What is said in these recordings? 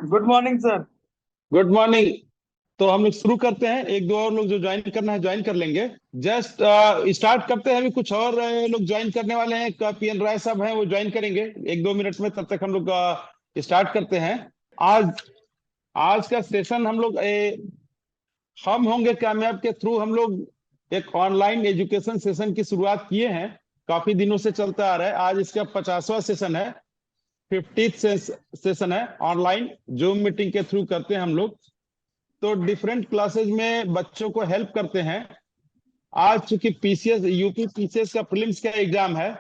Good morning sir. Good morning. तो हम लोग शुरू करते हैं। एक दो और लोग जो ज्वाइन करना है ज्वाइन कर लेंगे। जस्ट स्टार्ट करते हैं। अभी कुछ और लोग ज्वाइन करने वाले हैं। पीएन राय साहब हैं, वो ज्वाइन करेंगे एक दो मिनट में। तब तक हम लोग स्टार्ट करते हैं। आज आज का सेशन हम लोग हम होंगे कामयाब के थ्रू हम लोग एक ऑनलाइन एजुकेशन सेशन की शुरुआत किए हैं। काफी दिनों से चलता आ रहा है। आज इसका 50वां सेशन है। 50th सेशन है। ऑनलाइन जूम मीटिंग के थ्रू करते हैं हम लोग। तो डिफरेंट क्लासेज में बच्चों को हेल्प करते हैं। आज चूंकि पीसीएस यूपी पीसीएस का प्रीलिम्स का एग्जाम है,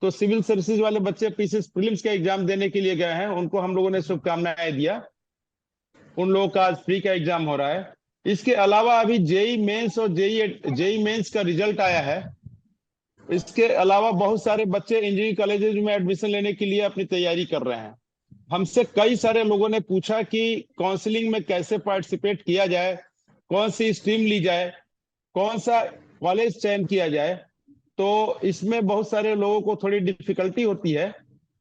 तो सिविल सर्विसेज वाले बच्चे पीसीएस प्रीलिम्स का एग्जाम देने के लिए गए हैं। उनको हम लोगों ने शुभकामनाएं दिया। उन लोगों का आज फ्री का एग्जाम हो रहा है। इसके अलावा अभी जेई मेंस और जेई मेंस का रिजल्ट आया है। इसके अलावा बहुत सारे बच्चे इंजीनियरिंग कॉलेजेस में एडमिशन लेने के लिए अपनी तैयारी कर रहे हैं। हमसे कई सारे लोगों ने पूछा कि काउंसलिंग में कैसे पार्टिसिपेट किया जाए, कौन सी स्ट्रीम ली जाए, कौन सा कॉलेज चयन किया जाए। तो इसमें बहुत सारे लोगों को थोड़ी डिफिकल्टी होती है।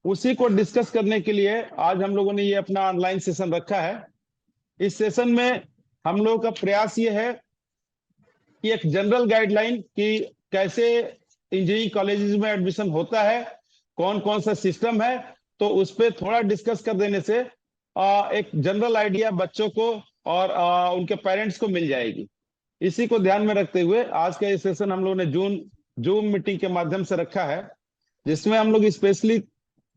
उसी को डिस्कस करने के लिए आज हम लोगों ने ये अपना ऑनलाइन सेशन रखा है। इस सेशन में हम लोगों का प्रयास ये है कि एक जनरल गाइडलाइन कि कैसे इंजीनियरिंग कॉलेजेस में एडमिशन होता है, कौन कौन सा सिस्टम है, तो उस पर थोड़ा डिस्कस कर देने से एक जनरल आइडिया बच्चों को और उनके पेरेंट्स को मिल जाएगी। इसी को ध्यान में रखते हुए आज का ये सेशन हम लोगों ने जूम मीटिंग के माध्यम से रखा है, जिसमें हम लोग स्पेशली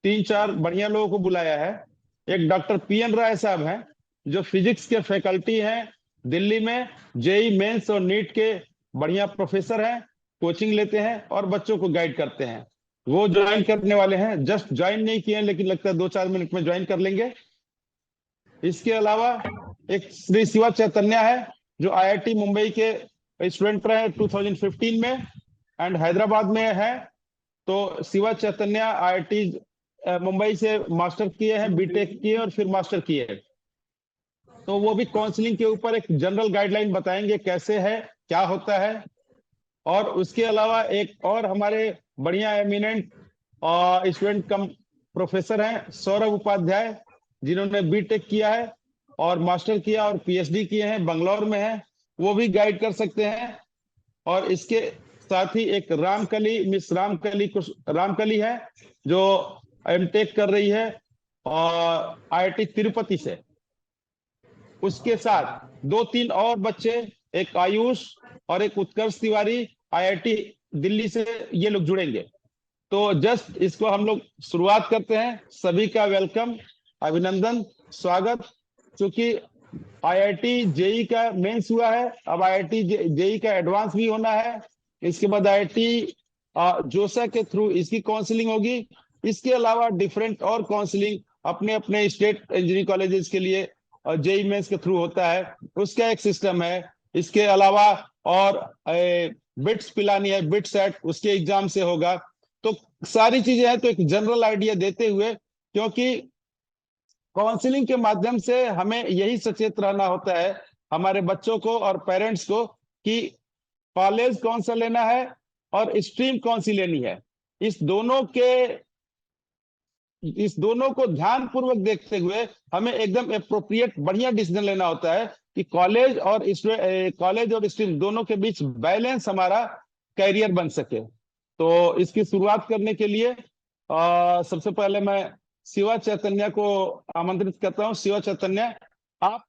3-4 बढ़िया लोगों को बुलाया है। एक डॉक्टर पीएन राय साहब हैं, जो फिजिक्स के फैकल्टी हैं दिल्ली में। जेई मेंस और नीट के बढ़िया प्रोफेसर हैं, कोचिंग लेते हैं और बच्चों को गाइड करते हैं। वो ज्वाइन करने वाले हैं। जस्ट ज्वाइन नहीं किए हैं, लेकिन लगता है 2-4 मिनट में ज्वाइन कर लेंगे। इसके अलावा एक श्री शिवा चैतन्य है, जो आईआईटी मुंबई के स्टूडेंट रहे 2015 में एंड हैदराबाद में है। तो शिवा चैतन्य आईआईटी मुंबई से मास्टर किए हैं, बीटेक किए और फिर मास्टर किए हैं। तो वो भी काउंसलिंग के ऊपर एक जनरल गाइडलाइन बताएंगे कैसे है, क्या होता है। और उसके अलावा एक और हमारे बढ़िया एमिनेंट स्टूडेंट कम प्रोफेसर हैं सौरभ उपाध्याय, जिन्होंने बीटेक किया है और मास्टर किया और पीएचडी किए हैं, बंगलौर में है। वो भी गाइड कर सकते हैं। और इसके साथ ही एक रामकली है, जो एमटेक कर रही है और आईआईटी तिरुपति से। उसके साथ 2-3 और बच्चे, एक आयुष और एक उत्कर्ष तिवारी आईआईटी दिल्ली से, ये लोग जुड़ेंगे। तो जस्ट इसको हम लोग शुरुआत करते हैं। सभी का वेलकम, अभिनंदन, स्वागत। क्योंकि आईआईटी जेई का मेंस हुआ है, अब आईआईटी जेई का एडवांस भी होना है। इसके बाद आईआईटी जोसा के थ्रू इसकी काउंसलिंग होगी। इसके अलावा डिफरेंट और काउंसलिंग अपने अपने स्टेट इंजीनियरिंग कॉलेजेस के लिए और जेई मेंस के थ्रू होता है, उसका एक सिस्टम है। इसके अलावा और बिट्स पिलानी है, बिट सेट, उसके एग्जाम से होगा। तो सारी चीजें हैं। तो एक जनरल आइडिया देते हुए, क्योंकि काउंसलिंग के माध्यम से हमें यही सचेत रहना होता है हमारे बच्चों को और पेरेंट्स को कि कॉलेज कौन सा लेना है और स्ट्रीम कौन सी लेनी है। इस दोनों को ध्यान पूर्वक देखते हुए हमें एकदम अप्रोप्रिएट बढ़िया डिसीजन लेना होता है कि कॉलेज और स्ट्रीम दोनों के बीच बैलेंस हमारा कैरियर बन सके। तो इसकी शुरुआत करने के लिए सबसे पहले मैं शिवा चैतन्य को आमंत्रित करता हूं। शिवा चैतन्य, आप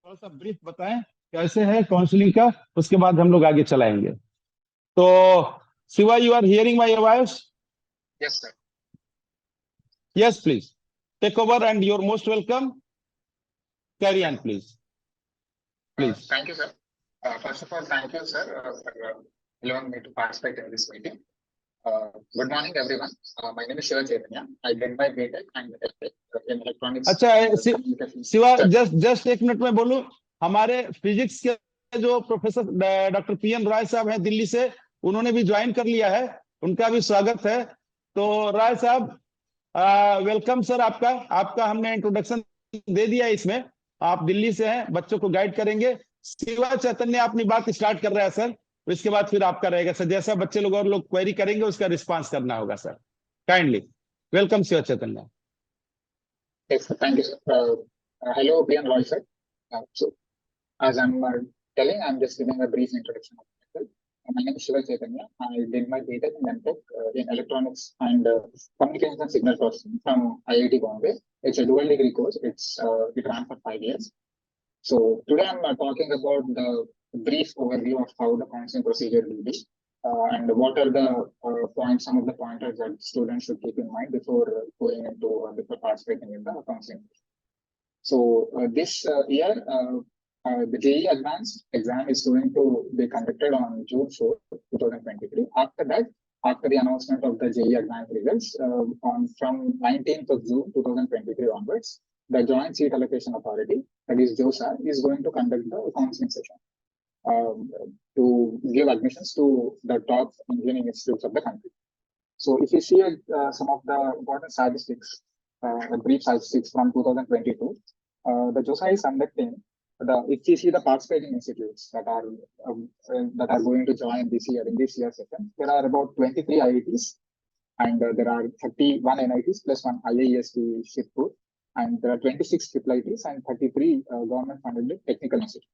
थोड़ा सा ब्रीफ बताएं कैसे है काउंसलिंग का, उसके बाद हम लोग आगे चलाएंगे। तो Shiva, you are hearing my voice? Yes, sir. Yes, please. Take over and you're most welcome. Carry on, please. Please. Thank you, sir. First of all, thank you, sir, for allowing me to participate in this meeting. Good morning, everyone. My name is Shiva Chaitanya. I did my BTech and in electronics. अच्छा Shiva, just एक minute में बोलूं। हमारे physics के जो professor doctor PN राय साहब हैं दिल्ली से, उन्होंने भी ज्वाइन कर लिया है। उनका भी स्वागत है। तो राय साहब, वेलकम सर। आपका हमने इंट्रोडक्शन दे दिया। इसमें आप दिल्ली से हैं, बच्चों को गाइड करेंगे। शिवा चैतन्य अपनी बात स्टार्ट कर रहा है सर, इसके बाद फिर आपका रहेगा सर। जैसा बच्चे लोग और लोग क्वेरी करेंगे उसका रिस्पांस करना होगा sir. Kindly welcome Shiva Chaitanya. Yes, sir. Thank you, sir. Hello, Priyan Roy sir. So, as I'm telling, I'm just giving a brief introduction of myself. My name is Shiva Chaitanya. I did my BTech and MTech in Electronics and Communications and Signal Processing from IIT Bombay. It's a dual degree course. It ran for 5 years. So today I'm talking about the brief overview of how the counseling procedure will be and what are the points, some of the pointers that students should keep in mind before going into before participating in the counseling. So this year, the JEE Advanced exam is going to be conducted on June 4th, 2023. After that, after the announcement of the JEE Advanced results from 19th of June 2023 onwards, the Joint Seat Allocation Authority, that is JOSA, is going to conduct the counseling session um, to give admissions to the top engineering institutes of the country. So if you see some of the important statistics, brief statistics from 2022, the JOSA is conducting if you see the participating institutes that are going to join this year in this year's session, there are about 23 IITs and there are 31 NITs plus one IIST Shibpur, and there are 26 IIITs and 33 government-funded technical institutes.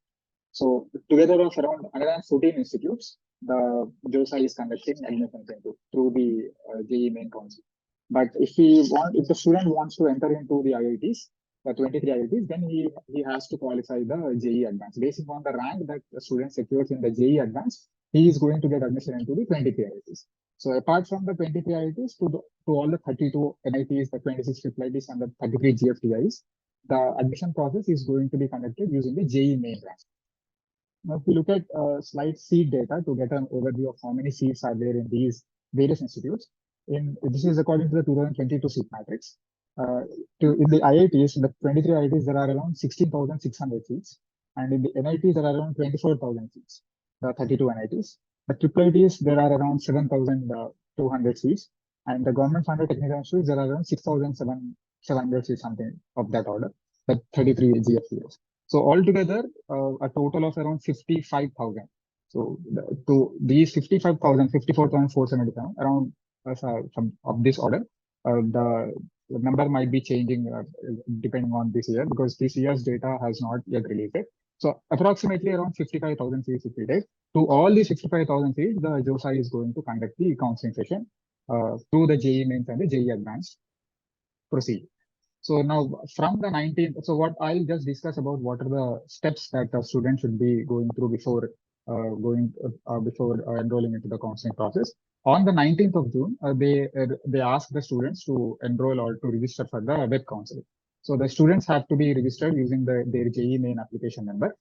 So together of around 114 institutes, the JOSA is conducting admissions into through the JEE main council. But if the student wants to enter into the IITs, the 23 IITs, then he has to qualify the JEE Advanced. Based on the rank that the student secures in the JEE Advanced, he is going to get admission into the 23 IITs. So apart from the 23 IITs, to all the 32 NITs, the 26 IIITs, and the 33 GFTIs, the admission process is going to be conducted using the JEE main rank. Now, if you look at slide seat data to get an overview of how many seats are there in these various institutes, this is according to the 2022 seat matrix. In the IITs, in the 23 IITs, there are around 16,600 seats, and in the NITs, there are around 24,000 seats, 32 NITs. The IIITs, there are around 7,200 seats, and the government-funded technical institutes, there are around 6,700 seats, something of that order, the 33 GFTs. So altogether, a total of around 55,000. So to these 55,000, 54,477, around some of this order, the number might be changing depending on this year because this year's data has not yet released. So approximately around 55,000 seats if we take. To all these 55,000 seats, the JOSA is going to conduct the counseling session through the JEE Mains and the JEE Advanced procedure. So now from the 19th, so what I'll just discuss about what are the steps that a student should be going through before enrolling into the counseling process. On the 19th of June, they ask the students to enroll or to register for the web counseling. So the students have to be registered using their JEE main application number.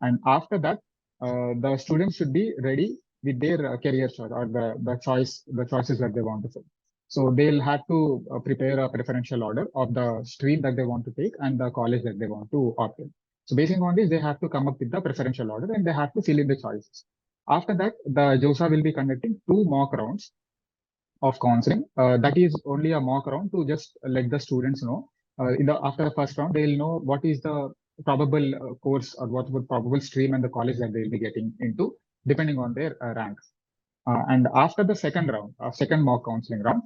And after that, the students should be ready with their career choice or the choices that they want to fill. So they'll have to prepare a preferential order of the stream that they want to take and the college that they want to opt in. So based on this, they have to come up with the preferential order and they have to fill in the choices. After that, the JOSA will be conducting 2 mock rounds of counseling. That is only a mock round to just let the students know. After the first round, they'll know what is the probable course or what would probable stream and the college that they'll be getting into, depending on their rank. And after the second round, second mock counseling round,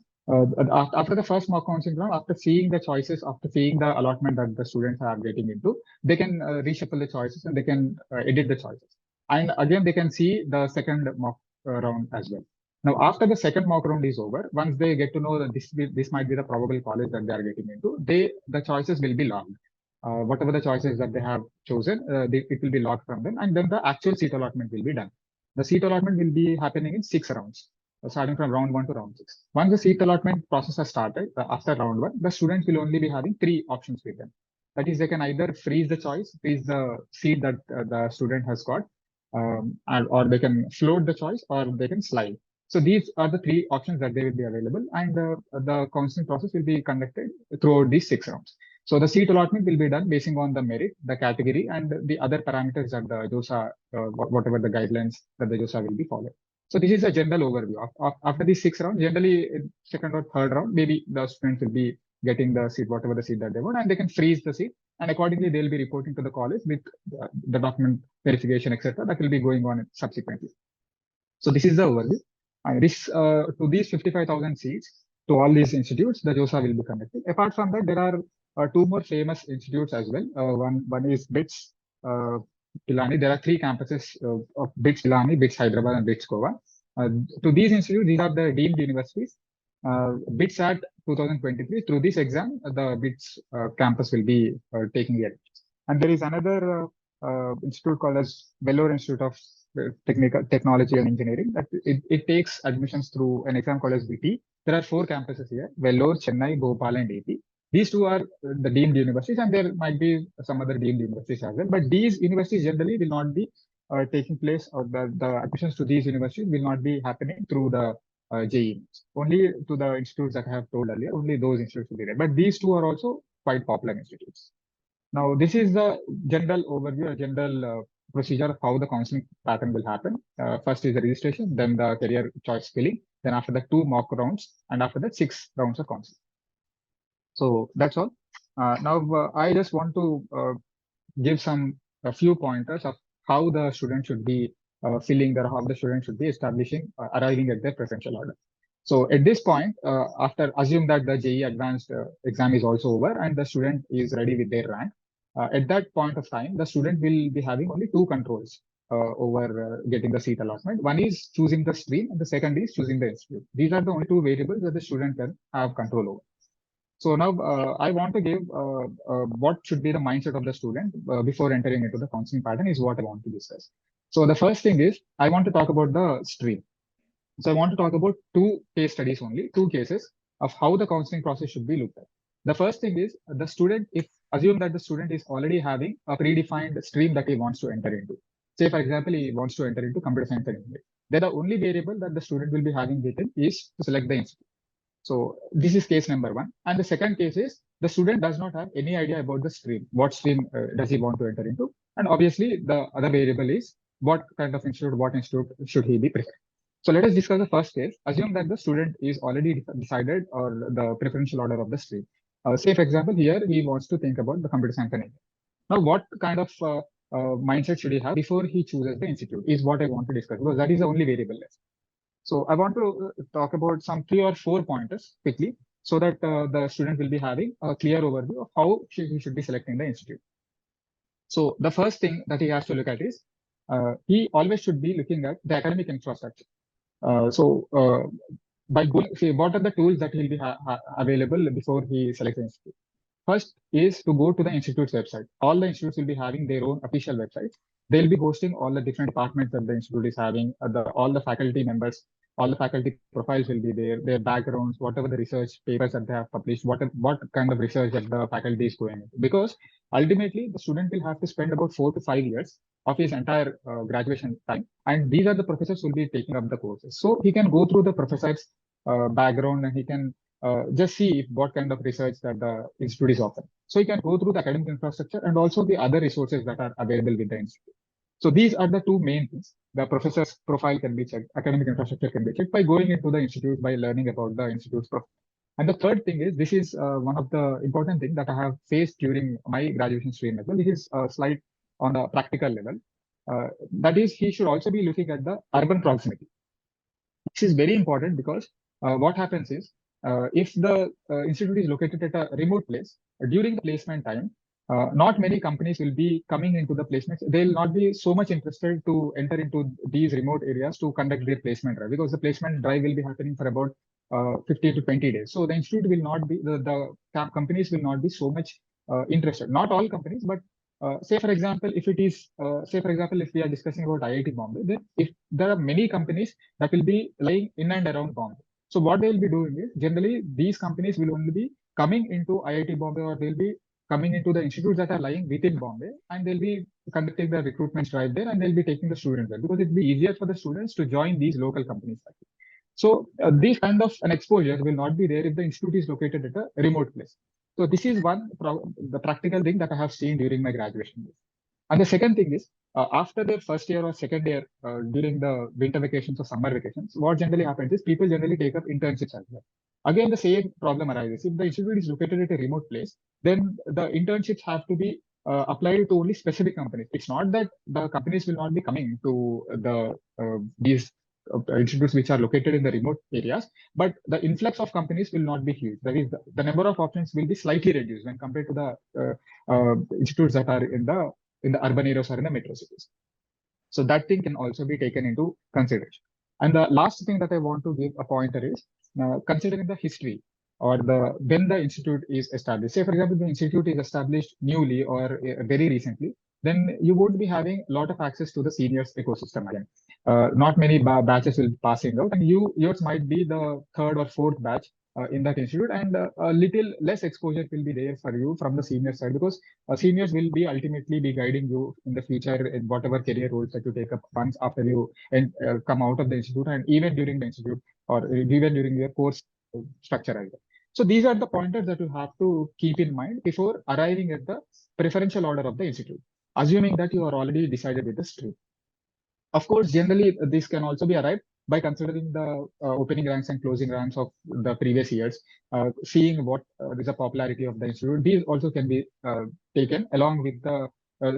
after the first mock counseling round, after seeing the choices, after seeing the allotment that the students are getting into, they can reshuffle the choices and they can edit the choices. And again, they can see the second mock round as well. Now, after the second mock round is over, once they get to know that this might be the probable college that they are getting into, the choices will be logged. Whatever the choices that they have chosen, it will be logged from them, and then the actual seat allotment will be done. The seat allotment will be happening in 6 rounds, starting from round 1 to round 6. Once the seat allotment process has started, after round 1, the students will only be having 3 options with them. That is, they can either freeze the choice, freeze the seat that the student has got, or they can float the choice, or they can slide. So these are the 3 options that they will be available, and the counseling process will be conducted throughout these 6 rounds. So the seat allotment will be done basing on the merit, the category, and the other parameters that the JOSA, whatever the guidelines that the JOSA will be followed. So this is a general overview. After these 6 rounds, generally in second or third round, maybe the students will be getting the seat, whatever the seat that they want, and they can freeze the seat, and accordingly they'll be reporting to the college with the document verification, etc. That will be going on subsequently. So this is the overview. And to these 55,000 seats, to all these institutes, the JOSA will be conducted. Apart from that, there are two more famous institutes as well. One is BITS Pilani. There are three campuses of BITS Pilani, BITS Hyderabad, and BITS Goa. To these institutes, these are the deemed universities. BITS at 2023, through this exam, the BITS campus will be taking it. And there is another institute called as Vellore Institute of Technology and Engineering. That it takes admissions through an exam called as VT. There are four campuses here: Vellore, Chennai, Bhopal, and AP. These two are the deemed universities, and there might be some other deemed universities as well. But these universities generally will not be taking place, or the admissions to these universities will not be happening through the JEE. Only to the institutes that I have told earlier, only those institutes will be there. But these two are also quite popular institutes. Now, this is the general overview, a general procedure of how the counseling pattern will happen. First is the registration, then the career choice filling, then after that 2 mock rounds, and after that 6 rounds of counseling. So that's all. Now, I just want to give a few pointers of how the student should be filling or how the student should be establishing, arriving at their preferential order. So at this point, after assume that the JEE advanced exam is also over and the student is ready with their rank, at that point of time, the student will be having only 2 controls over getting the seat allotment. One is choosing the stream, and the second is choosing the institute. These are the only 2 variables that the student can have control over. So now I want to give what should be the mindset of the student before entering into the counseling pattern is what I want to discuss. So the first thing is I want to talk about the stream. So I want to talk about 2 case studies only, 2 cases of how the counseling process should be looked at. The first thing is the student, if assume that the student is already having a predefined stream that he wants to enter into. Say, for example, he wants to enter into computer science and engineering. Then the only variable that the student will be having with him is to select the institute. So this is case number 1. And the second case is the student does not have any idea about the stream. What stream does he want to enter into? And obviously the other variable is what kind of institute, what institute should he be preferring. So let us discuss the first case. Assume that the student is already decided or the preferential order of the stream. Say, for example, here he wants to think about the computer science and engineering. Now, what kind of mindset should he have before he chooses the institute is what I want to discuss, because that is the only variable left. So I want to talk about some 3 or 4 pointers quickly so that the student will be having a clear overview of how he should be selecting the institute. So the first thing that he has to look at is he always should be looking at the academic infrastructure. By going, see, what are the tools that will be available before he selects the institute? First is to go to the institute's website. All the institutes will be having their own official websites. They'll be hosting all the different departments that the institute is having, all the faculty members, all the faculty profiles will be there, their backgrounds, whatever the research papers that they have published, what kind of research that the faculty is going into. Because ultimately, the student will have to spend about 4 to 5 years of his entire graduation time. And these are the professors who will be taking up the courses. So he can go through the professor's background and he can just see what kind of research that the institute is offering. So you can go through the academic infrastructure and also the other resources that are available with the institute. So these are the 2 main things. The professor's profile can be checked, academic infrastructure can be checked by going into the institute, by learning about the institute's profile. And the third thing is, this is one of the important things that I have faced during my graduation stream as well. This is a slide on the practical level. That is, he should also be looking at the urban proximity. This is very important because what happens is, if the institute is located at a remote place, during the placement time, not many companies will be coming into the placements. They'll not be so much interested to enter into these remote areas to conduct their placement drive, because the placement drive will be happening for about 50 to 20 days. So the institute will not be, the companies will not be so much interested. Not all companies, but say for example, if we are discussing about IIT Bombay, then if there are many companies that will be lying in and around Bombay. So what they will be doing is, generally these companies will only be coming into IIT Bombay, or they'll be coming into the institutes that are lying within Bombay, and they'll be conducting the recruitment drive there, and they'll be taking the students there, because it'll be easier for the students to join these local companies. So these kind of an exposure will not be there if the institute is located at a remote place. So this is the practical thing that I have seen during my graduation days. And the second thing is, after their first year or second year, during the winter vacations or summer vacations, what generally happens is people generally take up internships as well. Again, the same problem arises. If the institute is located at a remote place, then the internships have to be applied to only specific companies. It's not that the companies will not be coming to these institutes which are located in the remote areas, but the influx of companies will not be huge. That is, the number of options will be slightly reduced when compared to the institutes that are in the urban areas or in the metro cities. So that thing can also be taken into consideration. And the last thing that I want to give a pointer is considering the history or when the institute is established. Say, for example, the institute is established newly or very recently, then you would be having a lot of access to the seniors ecosystem again. Not many batches will be passing out, and yours might be the third or fourth batch in that institute, and a little less exposure will be there for you from the senior side, because seniors will be ultimately be guiding you in the future in whatever career roles that you take up once after you come out of the institute, and even during the institute or even during your course structure as well. So these are the pointers that you have to keep in mind before arriving at the preferential order of the institute, assuming that you are already decided with the stream. Of course, generally, this can also be arrived by considering the opening ranks and closing ranks of the previous years, seeing what is the popularity of the institute. These also can be taken along with the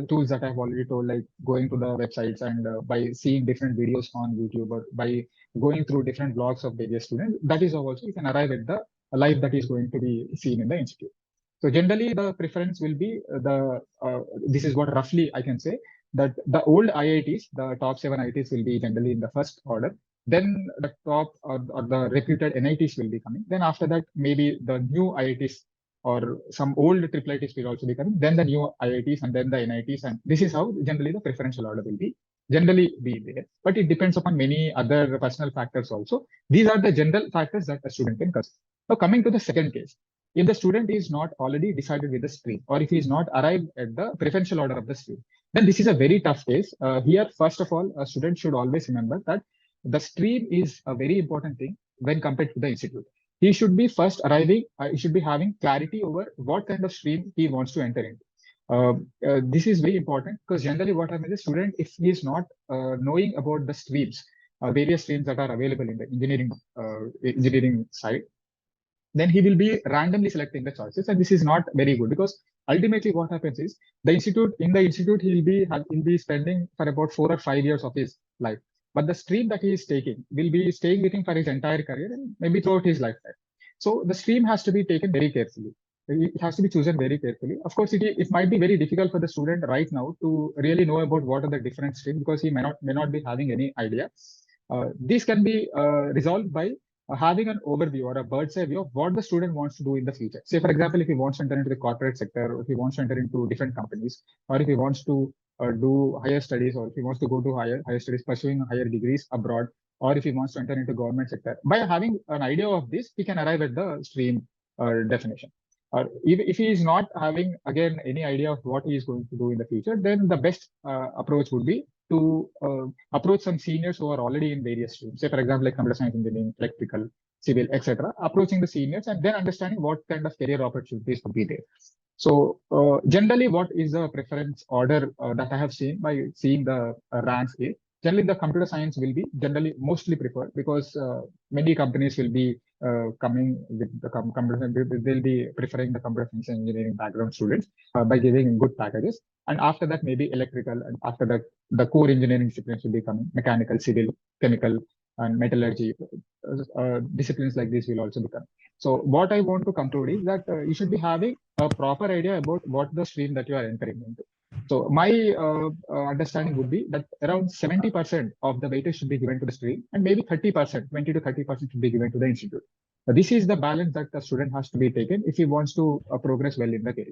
tools that I've already told, like going to the websites and by seeing different videos on YouTube or by going through different blogs of various students. That is how also you can arrive at the life that is going to be seen in the institute. So generally, the preference will be this is what roughly I can say, that the old IITs, the top 7 IITs will be generally in the first order. Then the top or the reputed NITs will be coming. Then after that, maybe the new IITs or some old IIITs will also be coming. Then the new IITs and then the NITs. And this is how generally the preferential order will be generally be there. But it depends upon many other personal factors also. These are the general factors that a student can consider. Now coming to the second case, if the student is not already decided with the stream, or if he is not arrived at the preferential order of the stream, then this is a very tough case. Here, first of all, a student should always remember that the stream is a very important thing when compared to the institute. He should be first arriving, he should be having clarity over what kind of stream he wants to enter into. This is very important because generally what happens is, student, if he is not knowing about the streams, various streams that are available in the engineering side, then he will be randomly selecting the choices, and this is not very good, because ultimately what happens is the institute he'll be spending for about 4 or 5 years of his life, but the stream that he is taking will be staying with him for his entire career and maybe throughout his lifetime. So the stream has to be taken very carefully. It has to be chosen very carefully. Of course, it might be very difficult for the student right now to really know about what are the different streams, because he may not be having any idea. This can be resolved by having an overview or a bird's eye view of what the student wants to do in the future. Say, for example, if he wants to enter into the corporate sector, or if he wants to enter into different companies, or if he wants to do higher studies, or if he wants to go to higher studies, pursuing higher degrees abroad, or if he wants to enter into government sector. By having an idea of this, he can arrive at the stream definition. Or if he is not having, again, any idea of what he is going to do in the future, then the best approach would be to approach some seniors who are already in various streams. Say, for example, like computer science, engineering, electrical, civil, etc. Approaching the seniors and then understanding what kind of career opportunities would be there. So generally, what is the preference order that I have seen by seeing the ranks is, generally the computer science will be generally mostly preferred, because many companies will be coming with the computer, they'll be preferring the computer science and engineering background students by giving good packages. And after that, maybe electrical, and after that, the core engineering disciplines will be coming, mechanical, civil, chemical, and metallurgy. Disciplines like this will also become. So what I want to conclude is that you should be having a proper idea about what the stream that you are entering into. So my understanding would be that around 70% of the weightage should be given to the stream, and maybe 30%, 20 to 30% should be given to the institute. This is the balance that the student has to be taken if he wants to progress well in the career.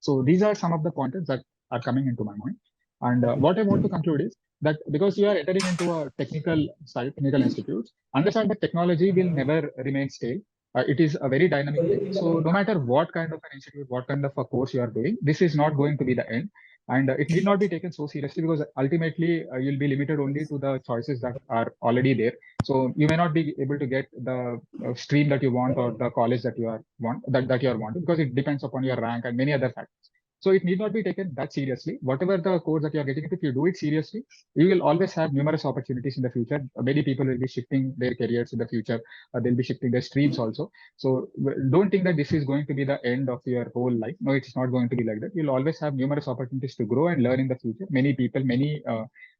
So these are some of the pointers that are coming into my mind. And what I want to conclude is that because you are entering into a technical site, technical institutes, understand that technology will never remain stale. It is a very dynamic thing. So no matter what kind of an institute, what kind of a course you are doing, this is not going to be the end. And it need not be taken so seriously, because ultimately you'll be limited only to the choices that are already there. So you may not be able to get the stream that you want or the college that you are wanting, because it depends upon your rank and many other factors. So it need not be taken that seriously. Whatever the course that you are getting, if you do it seriously, you will always have numerous opportunities in the future. Many people will be shifting their careers in the future. They'll be shifting their streams also. So don't think that this is going to be the end of your whole life. No, it's not going to be like that. You'll always have numerous opportunities to grow and learn in the future. Many people, many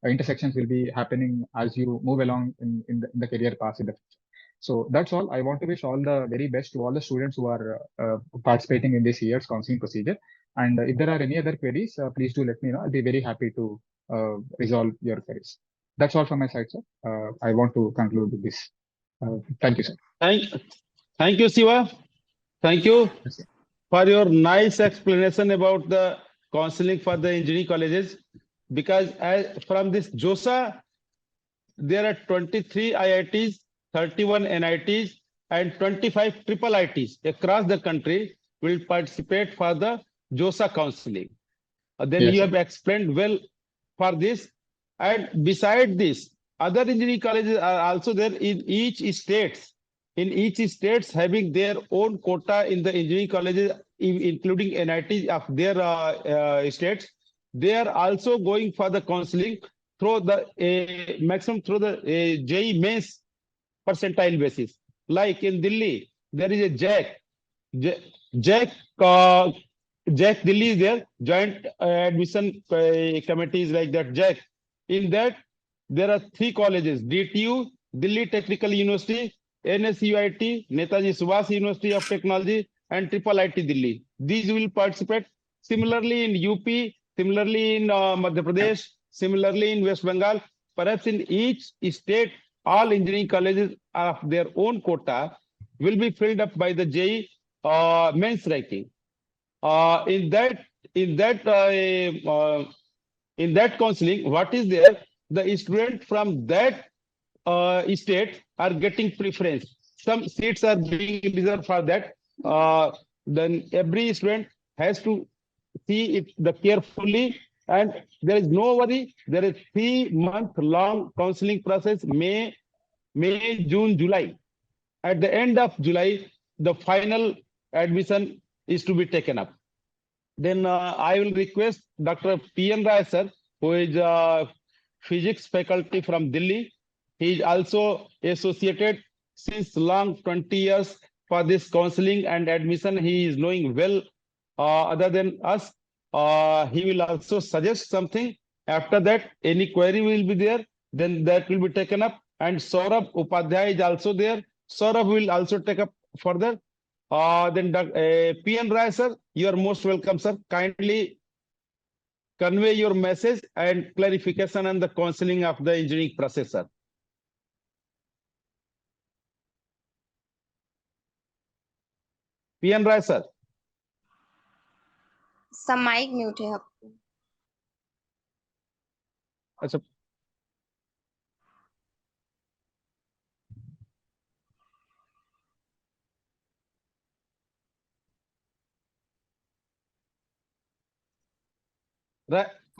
intersections will be happening as you move along in the career path in the future. So that's all. I want to wish all the very best to all the students who are participating in this year's counseling procedure. And if there are any other queries, please do let me know. I'll be very happy to resolve your queries. That's all from my side, sir. I want to conclude with this. Thank you, sir. Thank you, Siva. Thank you Yes, sir. for your nice explanation about the counseling for the engineering colleges. Because from this JOSA, there are 23 IITs, 31 NITs, and 25 triple ITs across the country will participate for the JOSA counseling. Then Yes, you sir. have explained well for this. And beside this, other engineering colleges are also there in each states. In each states having their own quota in the engineering colleges, including NITs of their states. They are also going for the counseling through the maximum through the JEE mains percentile basis. Like in Delhi, there is a JAC, JAC Delhi is there, Joint Admission Committees like that, JAC. In that, there are 3 colleges, DTU, Delhi Technical University, NSUIT, Netaji Subhas University of Technology, and Triple IT Delhi. These will participate. Similarly in UP, similarly in Madhya Pradesh, similarly in West Bengal. Perhaps in each state, all engineering colleges of their own quota will be filled up by the JEE mains ranking. In that counseling, what is there? The student from that state are getting preference. Some seats are being reserved for that. Then every student has to see it carefully, and there is no worry. There is 3-month-long counseling process, May, June, July. At the end of July, the final admission is to be taken up. Then I will request Dr. P.N. Rai sir, who is physics faculty from Delhi. He is also associated since long 20 years for this counseling and admission. He is knowing well other than us. He will also suggest something. After that, any query will be there. Then that will be taken up. And Saurabh Upadhyay is also there. Saurabh will also take up further. Then P.N. Rai sir, you are most welcome, sir. Kindly convey your message and clarification on the counseling of the engineering process, sir. P.N. Rai sir. सब mic mute है आपको। अच्छा,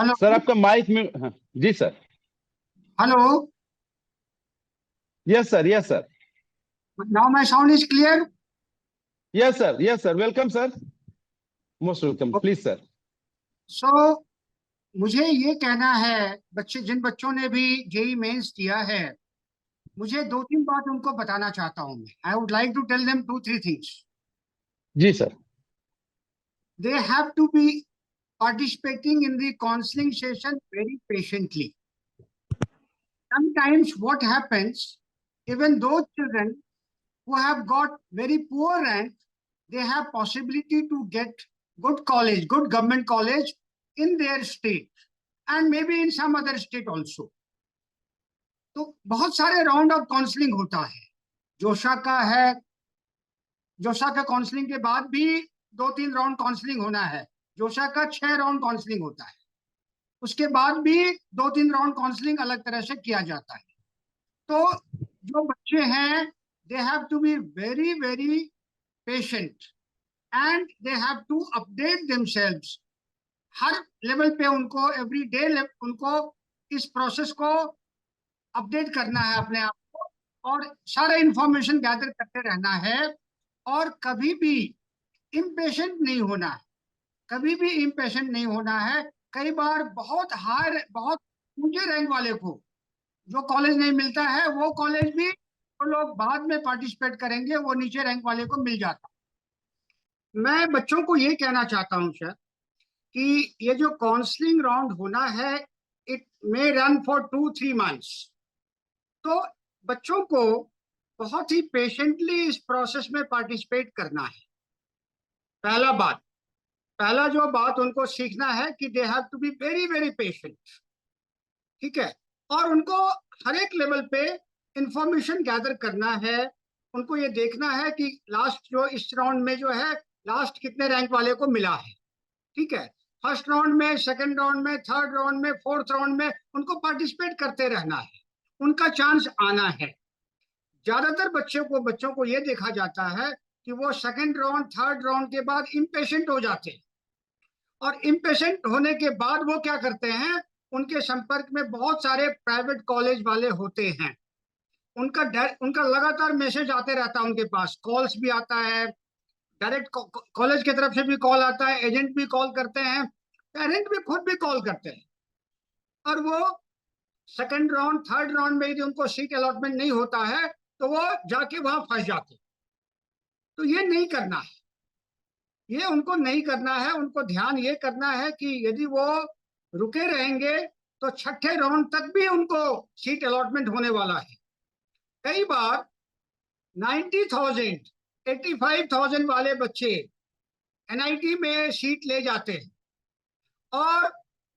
hello sir आपका mic mute. हाँ, जी sir. Hello yes sir, yes sir, now my sound is clear. Yes sir, yes sir, welcome sir, most welcome, please sir. So मुझे ये कहना है, जिन बच्चों ने भी जेई मेंस दिया है, मुझे 2-3 बात उनको बताना चाहता हूँ मैं। I would like to tell them 2-3 things. जी sir. They have to be participating in the counseling session very patiently. Sometimes what happens, even those children who have got very poor rank, they have possibility to get good college, good government college in their state and maybe in some other state also. तो बहुत सारे round of counselling होता है। जोशा का है, जोशा का counselling के बाद भी 2-3 राउंड काउंसलिंग होना है। जोशा का 6 राउंड काउंसलिंग होता है। उसके बाद भी 2-3 राउंड काउंसलिंग अलग तरह से किया जाता है। तो जो बच्चे हैं, they have to be very very patient and they have to update themselves. हर लेवल पे उनको एवरी डे उनको इस प्रोसेस को अपडेट करना है अपने आप को, और सारा इंफॉर्मेशन गैदर करते रहना है, और कभी भी इम्पेशेंट नहीं होना है। कभी भी इम्पेशेंट नहीं होना है। कई बार बहुत बहुत ऊंचे रैंक वाले को जो कॉलेज नहीं मिलता है, वो कॉलेज भी वो लोग बाद में पार्टिसिपेट करेंगे, वो नीचे रैंक वाले को मिल जाता। मैं बच्चों को ये कहना चाहता हूँ सर कि ये जो काउंसलिंग राउंड होना है, it may run for 2-3 months. तो बच्चों को बहुत ही पेशेंटली इस प्रोसेस में पार्टिसिपेट करना है। पहला जो बात उनको सीखना है कि they have to be very very patient, ठीक है। और उनको हर एक लेवल पे इंफॉर्मेशन गैदर करना है। उनको ये देखना है कि लास्ट जो इस राउंड में जो है, लास्ट कितने रैंक वाले को मिला है, ठीक है। फर्स्ट राउंड में, सेकंड राउंड में, थर्ड राउंड में, फोर्थ राउंड में उनको पार्टिसिपेट करते रहना है, उनका चांस आना है। ज्यादातर बच्चों को ये देखा जाता है कि वो सेकंड राउंड, थर्ड राउंड के बाद इम्पेशेंट हो जाते हैं, और इम्पेशेंट होने के बाद वो क्या करते हैं, उनके संपर्क में बहुत सारे प्राइवेट कॉलेज वाले होते हैं। उनका लगातार मैसेज आते रहता है, उनके पास कॉल्स भी आता है, डायरेक्ट कॉलेज की तरफ से भी कॉल आता है, एजेंट भी कॉल करते हैं, पेरेंट भी खुद भी कॉल करते हैं। और वो सेकंड राउंड, थर्ड राउंड में यदि उनको सीट अलॉटमेंट नहीं होता है तो वो जाके वहां फंस जाते। तो ये नहीं करना है, ये उनको नहीं करना है। उनको ध्यान ये करना है कि यदि वो रुके रहेंगे तो छठे राउंड तक भी उनको सीट अलॉटमेंट होने वाला है। कई बार 90,000, 85,000 वाले बच्चे एनआईटी में सीट ले जाते हैं, और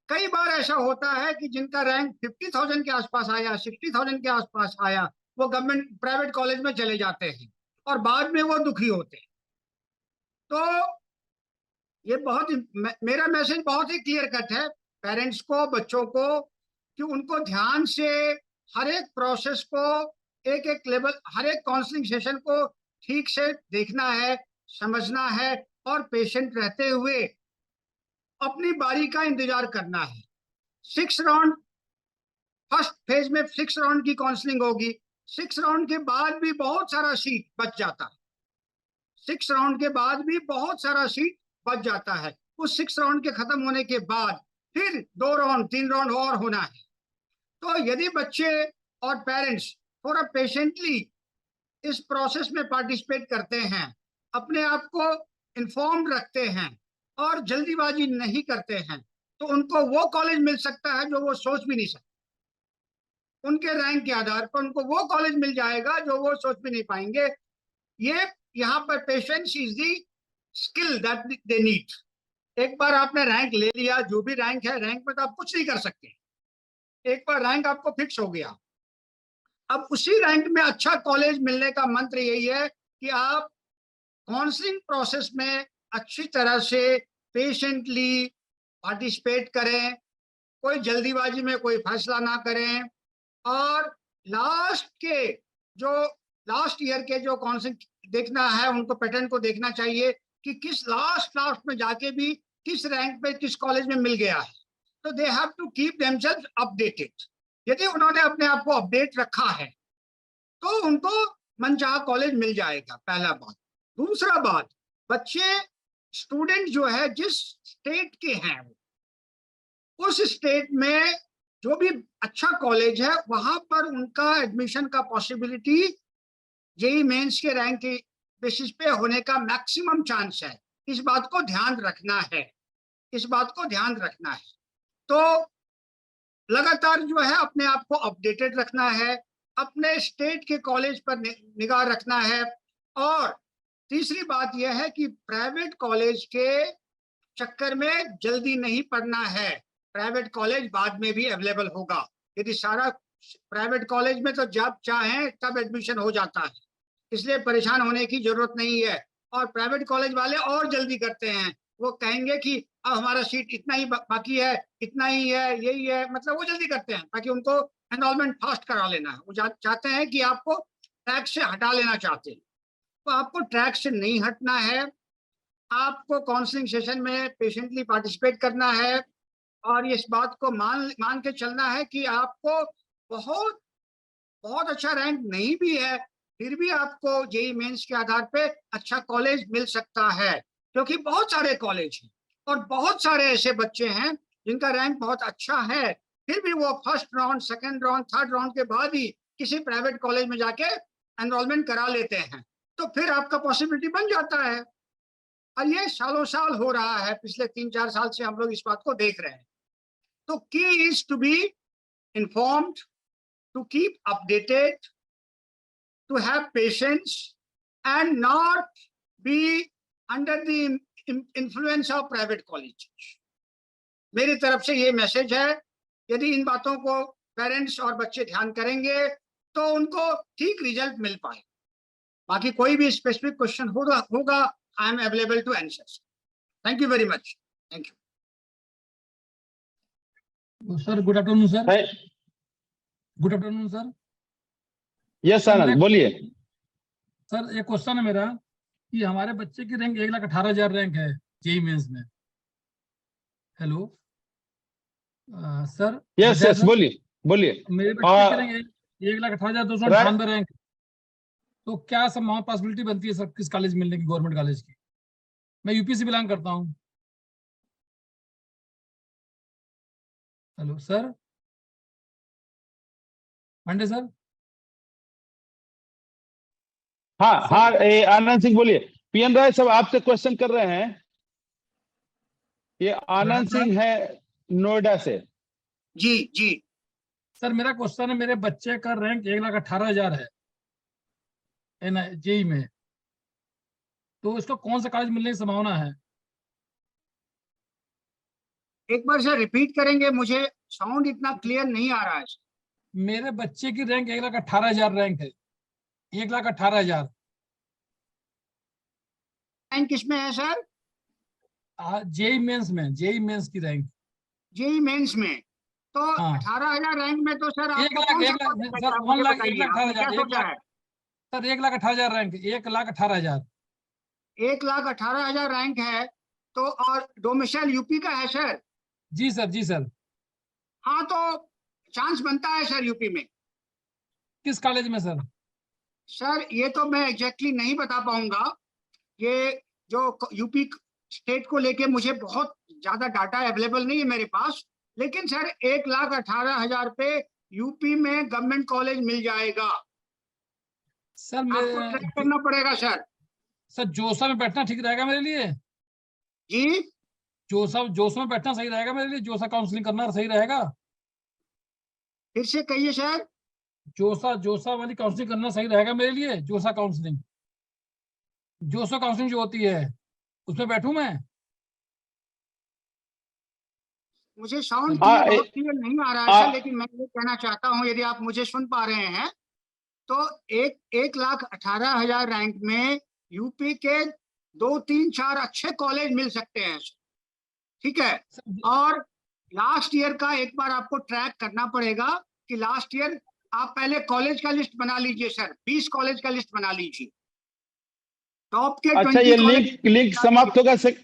कई बार ऐसा होता है कि जिनका रैंक 50,000 के आसपास आया, 60,000 के आसपास आया, वो गवर्नमेंट प्राइवेट कॉलेज में चले जाते हैं और बाद में वो दुखी होते हैं। तो ये मेरा मैसेज बहुत ही क्लियर कट है पेरेंट्स को, बच्चों को, कि उनको ध्यान से हर एक प्रोसेस को, एक एक लेवल, हर एक काउंसलिंग सेशन को ठीक से देखना है, समझना है, और पेशेंट रहते हुए अपनी बारी का इंतजार करना है। 6 राउंड, फर्स्ट फेज में 6 राउंड की काउंसलिंग होगी। 6 राउंड के बाद भी बहुत सारा सीट बच जाता है, 6 राउंड के बाद भी बहुत सारा सीट बच जाता है। उस 6 राउंड के खत्म होने के बाद फिर 2 राउंड, 3 राउंड और होना है। तो यदि बच्चे और पेरेंट्स थोड़ा पेशेंटली इस प्रोसेस में पार्टिसिपेट करते हैं, अपने आप को इन्फॉर्म्ड रखते हैं और जल्दीबाजी नहीं करते हैं, तो उनको वो कॉलेज मिल सकता है जो वो सोच भी नहीं सकते। उनके रैंक के आधार पर उनको वो कॉलेज मिल जाएगा जो वो सोच भी नहीं पाएंगे। ये यहाँ पर patience is the skill that they need. एक बार आपने रैंक ले लिया, जो भी रैंक है, रैंक में तो आप कुछ नहीं कर सकते। एक बार रैंक आपको फिक्स हो गया, अब उसी रैंक में अच्छा कॉलेज मिलने का मंत्र यही है कि आप काउंसलिंग प्रोसेस में अच्छी तरह से पेशेंटली पार्टिसिपेट करें, कोई जल्दीबाजी में कोई फैसला ना करें, और लास्ट ईयर के जो काउंसलिंग देखना है, उनको पैटर्न को देखना चाहिए कि किस लास्ट में जाके भी किस रैंक पे किस कॉलेज में मिल गया है। तो they have to keep themselves updated. यदि उन्होंने अपने आप को अपडेट रखा है तो उनको मनचाहा कॉलेज मिल जाएगा, पहला बात। दूसरा बात, बच्चे, स्टूडेंट जो है जिस स्टेट के हैं, उस स्टेट में जो भी अच्छा कॉलेज है वहां पर उनका एडमिशन का पॉसिबिलिटी जेईई मेंस के रैंक के बेसिस पे होने का मैक्सिमम चांस है। इस बात को ध्यान रखना है, इस बात को ध्यान रखना है। तो लगातार जो है अपने आप को अपडेटेड रखना है, अपने स्टेट के कॉलेज पर निगाह रखना है। और तीसरी बात यह है कि प्राइवेट कॉलेज के चक्कर में जल्दी नहीं पड़ना है। प्राइवेट कॉलेज बाद में भी अवेलेबल होगा। यदि सारा प्राइवेट कॉलेज में तो जब चाहें तब एडमिशन हो जाता है, इसलिए परेशान होने की जरूरत नहीं है। और प्राइवेट कॉलेज वाले और जल्दी करते हैं, वो कहेंगे कि अब हमारा सीट इतना ही बाकी है, इतना ही है, यही है, मतलब वो जल्दी करते हैं ताकि उनको एनरोलमेंट फास्ट करा लेना है। वो चाहते हैं कि आपको ट्रैक से हटा लेना चाहते हैं। तो आपको ट्रैक से नहीं हटना है, आपको काउंसलिंग सेशन में पेशेंटली पार्टिसिपेट करना है, और इस बात को मान के चलना है कि आपको बहुत बहुत अच्छा रैंक नहीं भी है, फिर भी आपको जेईई मेंस के आधार पे अच्छा कॉलेज मिल सकता है, क्योंकि बहुत सारे कॉलेज हैं। और बहुत सारे ऐसे बच्चे हैं जिनका रैंक बहुत अच्छा है, फिर भी वो first round, second round, third round के बाद ही किसी प्राइवेट कॉलेज में जाके एनरोलमेंट करा लेते हैं, तो फिर आपका पॉसिबिलिटी बन जाता है। और ये सालों साल हो रहा है, पिछले 3-4 साल से हम लोग इस बात को देख रहे हैं। तो key is to be informed, to keep updated, to have patience and not be under the influence of private colleges. मेरी तरफ से ये मैसेज है, यदि इन बातों को पेरेंट्स और बच्चे ध्यान करेंगे तो उनको ठीक रिजल्ट मिल पाए। बाकी कोई भी स्पेसिफिक क्वेश्चन होगा I am available to answer. Thank you very much. Thank you sir. Good afternoon sir. है good afternoon sir. Yes Anand बोलिए। सर एक क्वेश्चन है मेरा कि हमारे बच्चे की रैंक 1,18,000 रैंक है जेई मेंस में। Hello sir. यस यस बोलिए बोलिए। मेरे बच्चे की रैंक 1,18,298 रैंक। तो क्या सब वहाँ पॉसिबिलिटी बनती है सर किस कॉलेज मिलने की, गवर्नमेंट कॉलेज की? मैं यूपी से बिलोंग करता हूँ। Hello sir. पांडे सर। हाँ हाँ आनंद सिंह बोलिए। पीएन राय साहब आपसे क्वेश्चन कर रहे हैं। ये आनंद सिंह है नोएडा से। जी जी सर मेरा क्वेश्चन है, मेरे बच्चे का रैंक 1,18,000 है जेई में, तो इसको कौन सा कॉलेज मिलने की संभावना है? एक बार सर रिपीट करेंगे, मुझे साउंड इतना क्लियर नहीं आ रहा है। मेरे बच्चे की रैंक 1,18,000 रैंक है। 1,18,000 रैंक किसमें है सर? जेई मेंस में, जेई मेंस की रैंक। जेई मेंस में तो हाँ 18,000 रैंक में तो सर 1 आपको लाख कौन सा 1 लाख कॉलेज सर मिलता है 1 मुझे लाख बताइए, आपने क्या 1,18,000 1 सोचा लाख है? Sir 1,18,000 rank, 1,18,000। 1,18,000 रैंक है तो, और डोमिसाइल यूपी का है सर? जी सर, जी सर। हाँ तो चांस बनता है सर यूपी में। किस कॉलेज में सर? सर ये तो मैं एग्जैक्टली नहीं बता पाऊंगा, ये जो यूपी स्टेट को लेके मुझे बहुत ज्यादा डाटा अवेलेबल नहीं है मेरे पास, लेकिन सर 1,18,000 पे यूपी में गवर्नमेंट कॉलेज मिल जाएगा। सर आपको ट्राई करना पड़ेगा सर। सर जोसा में बैठना ठीक रहेगा मेरे लिए? जी जोसा में बैठना सही रहेगा मेरे लिए? जोसा काउंसलिंग करना सही रहेगा? फिर से कहिए सर। जोसा वाली काउंसलिंग करना सही रहेगा मेरे लिए? जोसा काउंसलिंग, जोसा काउंसलिंग जो होती है उसमें बैठूं मैं? मुझे साउंड हाँ, क्लियर बहुत क्लियर नहीं आ रहा है सर, लेकिन मैं ये कहना चाहता हूँ, यदि आप मुझे सुन पा रहे हैं तो 1,18,000 रैंक में यूपी के 2-3-4 अच्छे कॉलेज मिल सकते हैं, ठीक है। और लास्ट ईयर का एक बार आपको ट्रैक करना पड़ेगा कि लास्ट ईयर आप पहले कॉलेज का लिस्ट बना लीजिए सर, 20 कॉलेज का लिस्ट बना लीजिए, टॉप के अच्छा 20 ये कॉलेज। लिंक समाप्त होगा सर।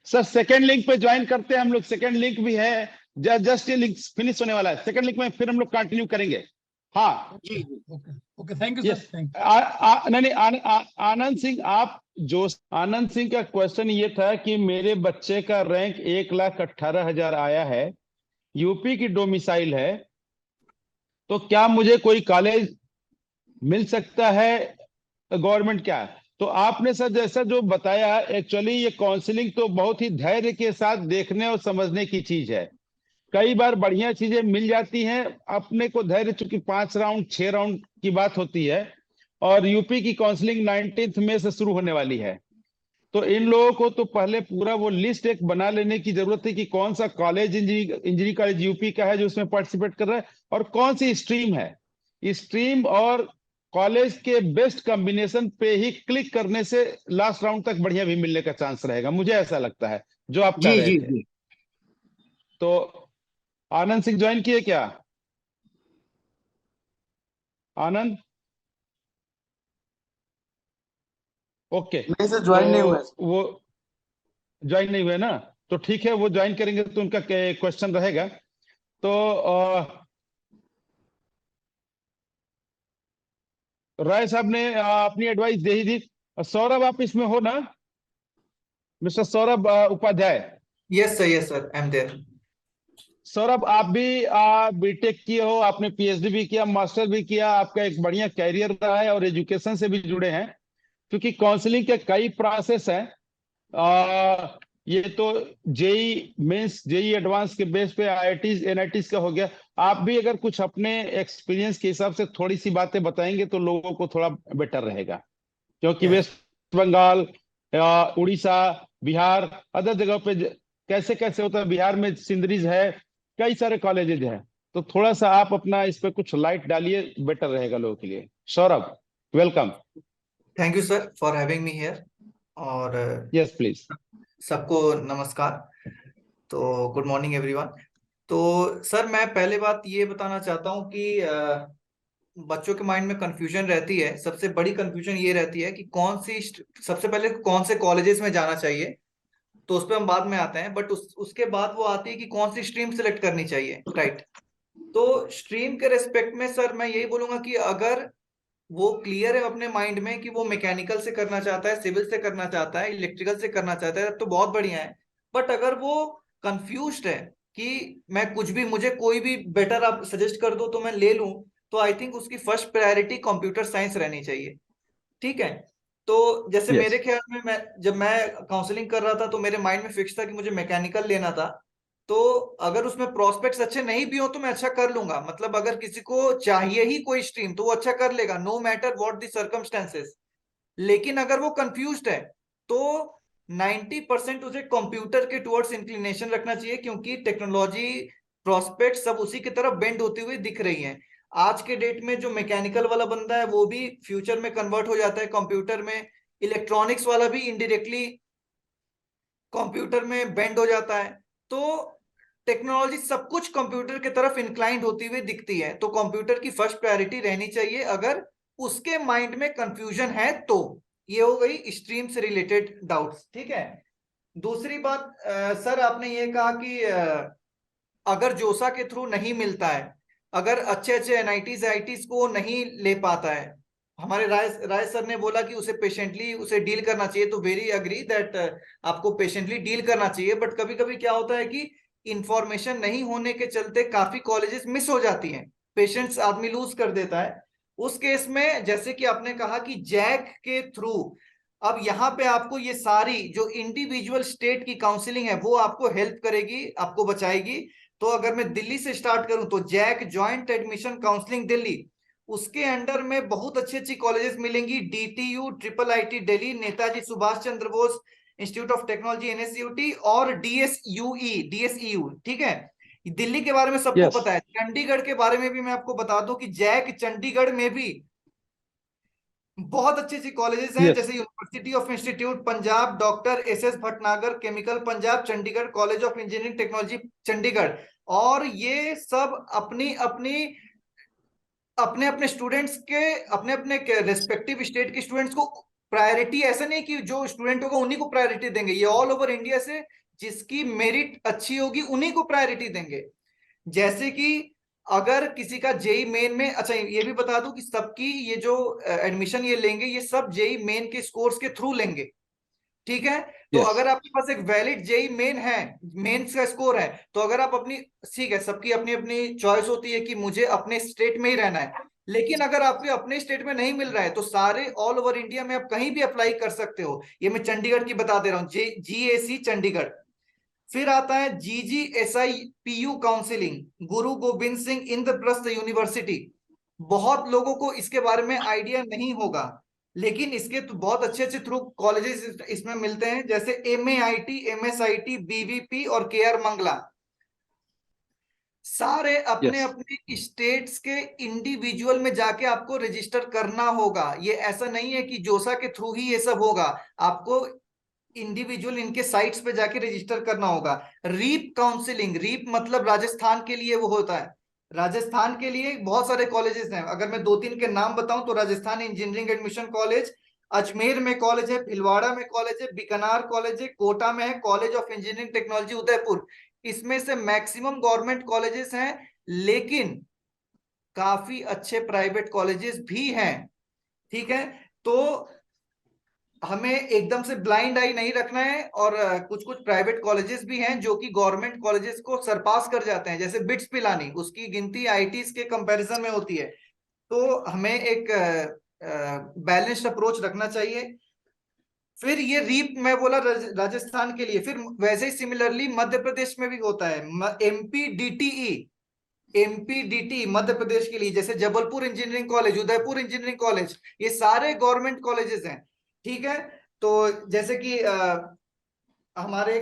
सर सेकंड लिंक पे ज्वाइन करते हैं हम लोग। सेकंड लिंक भी है, जस्ट ये लिंक फिनिश होने वाला है। सेकंड लिंक में फिर हम लोग कंटिन्यू करेंगे। हाँ जी जी okay okay, thank you yes. Sir, thank you. नहीं आनंद सिंह आप जो आनंद सिंह का क्वेश्चन ये था कि मेरे बच्चे का रैंक 1,18,000 आया है, यूपी की डोमिसाइल है, तो क्या मुझे कोई कॉलेज मिल सकता है गवर्नमेंट? क्या तो आपने सर जैसा जो बताया, एक्चुअली ये काउंसलिंग तो बहुत ही धैर्य के साथ देखने और समझने की चीज है। कई बार बढ़िया चीजें मिल जाती हैं, अपने को धैर्य, चूंकि 5 राउंड 6 राउंड की बात होती है, और यूपी की काउंसलिंग 19 मई से शुरू होने वाली है। तो इन लोगों को तो पहले पूरा वो लिस्ट एक बना लेने की जरूरत है कि कौन सा कॉलेज, इंजीनियरिंग कॉलेज यूपी का है जो उसमें पार्टिसिपेट कर रहा है, और कौन सी स्ट्रीम है। स्ट्रीम और कॉलेज के बेस्ट कॉम्बिनेशन पे ही क्लिक करने से लास्ट राउंड तक बढ़िया भी मिलने का चांस रहेगा, मुझे ऐसा लगता है जो आप कह जी रहे जी थे। जी। तो आनंद सिंह ज्वाइन किए क्या? आनंद ओके। नहीं सर, ज्वाइन नहीं हुआ है। वो ज्वाइन नहीं हुए ना, तो ठीक है, वो ज्वाइन करेंगे तो उनका क्वेश्चन रहेगा। तो राय साहब ने अपनी एडवाइस दे ही दी। सौरभ आप इसमें हो ना? Mister Saurabh Upadhyay. Yes, sir, I'm there. Saurabh, आप भी बीटेक किए हो, आपने पीएचडी भी किया, मास्टर भी किया, आपका एक बढ़िया कैरियर रहा है और एजुकेशन से भी जुड़े हैं। क्योंकि काउंसलिंग के कई प्रोसेस हैं। ये तो जेई मेंस, जेई एडवांस के बेस पे आईआईटीज एनआईटीज का हो गया। आप भी अगर कुछ अपने एक्सपीरियंस के हिसाब से थोड़ी सी बातें बताएंगे तो लोगों को थोड़ा बेटर रहेगा। क्योंकि Yes. वेस्ट बंगाल, उड़ीसा, बिहार, अदर जगह पे कैसे कैसे होता है, बिहार में सिंदरीज है, कई सारे कॉलेजेज हैं। तो थोड़ा सा आप अपना इस पे कुछ लाइट डालिए, बेटर रहेगा लोगों के लिए। Saurabh, welcome. Thank you, sir, for having me here. और यस प्लीज। सबको नमस्कार। तो गुड मॉर्निंग एवरीवन। तो सर, मैं पहले बात ये बताना चाहता हूँ कि बच्चों के माइंड में कंफ्यूजन रहती है। सबसे बड़ी कंफ्यूजन ये रहती है कि सबसे पहले कौन से कॉलेजेस में जाना चाहिए, तो उस पर हम बाद में आते हैं। बट उसके बाद वो आती है कि कौन सी स्ट्रीम सेलेक्ट करनी चाहिए, राइट। तो स्ट्रीम के रेस्पेक्ट में सर मैं यही बोलूंगा कि अगर वो क्लियर है अपने माइंड में कि वो मैकेनिकल से करना चाहता है, सिविल से करना चाहता है, इलेक्ट्रिकल से करना चाहता है, तो बहुत बढ़िया है। बट अगर वो कंफ्यूज्ड है कि मैं कुछ भी, मुझे कोई भी बेटर आप सजेस्ट कर दो तो मैं ले लूं, तो आई थिंक उसकी फर्स्ट प्रायोरिटी कंप्यूटर साइंस रहनी चाहिए। ठीक है। तो जैसे Yes. मेरे ख्याल में जब मैं काउंसलिंग कर रहा था तो मेरे माइंड में फिक्स था कि मुझे मैकेनिकल लेना था। तो अगर उसमें प्रोस्पेक्ट्स अच्छे नहीं भी हो तो मैं अच्छा कर लूंगा। मतलब अगर किसी को चाहिए ही कोई स्ट्रीम तो वो अच्छा कर लेगा, no matter what the circumstances. लेकिन अगर वो कंफ्यूज्ड है तो 90% उसे कंप्यूटर के टुवर्ड्स इंक्लिनेशन रखना चाहिए, क्योंकि टेक्नोलॉजी प्रोस्पेक्ट सब उसी की तरफ बेंड होती हुई दिख रही हैं। आज के डेट में जो मैकेनिकल वाला बंदा है वो भी फ्यूचर में कन्वर्ट हो जाता है कंप्यूटर में, इलेक्ट्रॉनिक्स वाला भी इनडायरेक्टली कंप्यूटर में बेंड हो जाता है। तो टेक्नोलॉजी सब कुछ कंप्यूटर की तरफ इंक्लाइंड होती हुई दिखती है। तो कंप्यूटर की फर्स्ट प्रायोरिटी रहनी चाहिए अगर उसके माइंड में कंफ्यूजन है तो। ये हो गई स्ट्रीम से रिलेटेड डाउट्स। ठीक है। दूसरी बात, सर आपने ये कहा कि अगर जोसा के थ्रू नहीं मिलता है, अगर अच्छे अच्छे एनआईटीज आईटीज को नहीं ले पाता है, हमारे राय सर ने बोला कि उसे पेशेंटली उसे डील करना चाहिए। तो वेरी अग्री दैट आपको पेशेंटली डील करना चाहिए। बट कभी कभी क्या होता है कि इंफॉर्मेशन नहीं होने के चलते काफी कॉलेजेस मिस हो जाती हैं, पेशेंट्स आदमी लूज कर देता है। उस केस में जैसे कि आपने कहा कि जैक के थ्रू, अब यहाँ पे आपको ये सारी जो इंडिविजुअल स्टेट की काउंसलिंग है वो आपको हेल्प करेगी, आपको बचाएगी। तो अगर मैं दिल्ली से स्टार्ट करूं तो JAC joint admission counselling Delhi, उसके अंडर में बहुत अच्छी अच्छी कॉलेजेस मिलेंगी। DTU, triple IT Delhi, Netaji Subhash Chandra Bose institute of technology NSUT और डीएसईयू। ठीक है। दिल्ली के बारे में सबको Yes. पता है। चंडीगढ़ के बारे में भी मैं आपको बता दूं कि जैक चंडीगढ़ में भी बहुत अच्छी अच्छी कॉलेजेस हैं, Yes. जैसे university of institute Punjab, doctor SS Bhatnagar chemical Punjab Chandigarh, college of engineering technology Chandigarh. और ये सब अपनी अपनी अपने अपने स्टूडेंट्स के, अपने अपने रेस्पेक्टिव स्टेट के स्टूडेंट्स को प्रायोरिटी, ऐसा नहीं कि जो स्टूडेंट होगा उन्हीं को प्रायोरिटी देंगे, ये ऑल ओवर इंडिया से जिसकी मेरिट अच्छी होगी उन्हीं को प्रायोरिटी देंगे। जैसे कि अगर किसी का जेई मेन में, अच्छा ये भी बता दूं कि सबकी ये जो एडमिशन ये लेंगे ये सब जेई मेन के स्कोर्स के थ्रू लेंगे। ठीक है। तो Yes. अगर आपके पास एक वैलिड जेई मेन है, मेंस का स्कोर है, तो अगर आप अपनी, ठीक है सबकी अपनी अपनी चॉइस होती है कि मुझे अपने स्टेट में ही रहना है, लेकिन अगर आपके अपने स्टेट में नहीं मिल रहा है तो सारे ऑल ओवर इंडिया में आप कहीं भी अप्लाई कर सकते हो। ये मैं चंडीगढ़ की बता दे रहा हूँ, जीएसी चंडीगढ़। फिर आता है जीजीएसआई PU counselling, Guru Gobind Singh Indraprastha university. बहुत लोगों को इसके बारे में आइडिया नहीं होगा, लेकिन इसके तो बहुत अच्छे अच्छे थ्रू कॉलेजेस इसमें मिलते हैं, जैसे एमएआईटी, एमएसआईटी, बीवीपी और केआर मंगला। सारे अपने Yes. अपने स्टेट्स के इंडिविजुअल में जाके आपको रजिस्टर करना होगा। ये ऐसा नहीं है कि जोसा के थ्रू ही ये सब होगा, आपको इंडिविजुअल इनके साइट्स पे जाके रजिस्टर करना होगा। रीप काउंसिलिंग, रीप मतलब राजस्थान के लिए वो होता है। राजस्थान के लिए बहुत सारे कॉलेजेस हैं, अगर मैं दो तीन के नाम बताऊं तो Rajasthan engineering admission college, Ajmer में कॉलेज है, भिलवाड़ा में कॉलेज है, बीकानेर कॉलेज है, कोटा में है college of engineering technology Udaipur. इसमें से मैक्सिमम गवर्नमेंट कॉलेजेस हैं, लेकिन काफी अच्छे प्राइवेट कॉलेजेस भी हैं। ठीक है। तो हमें एकदम से ब्लाइंड आई नहीं रखना है, और कुछ कुछ प्राइवेट कॉलेजेस भी हैं जो कि गवर्नमेंट कॉलेजेस को सरपास कर जाते हैं, जैसे बिट्स पिलानी, उसकी गिनती आईआईटीज के कंपैरिजन में होती है। तो हमें एक बैलेंस्ड अप्रोच रखना चाहिए। फिर ये रीप मैं बोला राजस्थान के लिए, फिर वैसे ही सिमिलरली मध्य प्रदेश में भी होता है, एमपीडीटी मध्य प्रदेश के लिए, जैसे Jabalpur engineering college, Udaipur engineering college, ये सारे गवर्नमेंट कॉलेजेस हैं। ठीक है, तो जैसे कि हमारे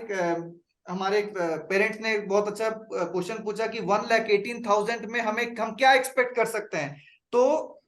पेरेंट्स ने एक बहुत अच्छा क्वेश्चन पूछा कि 1,18,000 में हम क्या एक्सपेक्ट कर सकते हैं। तो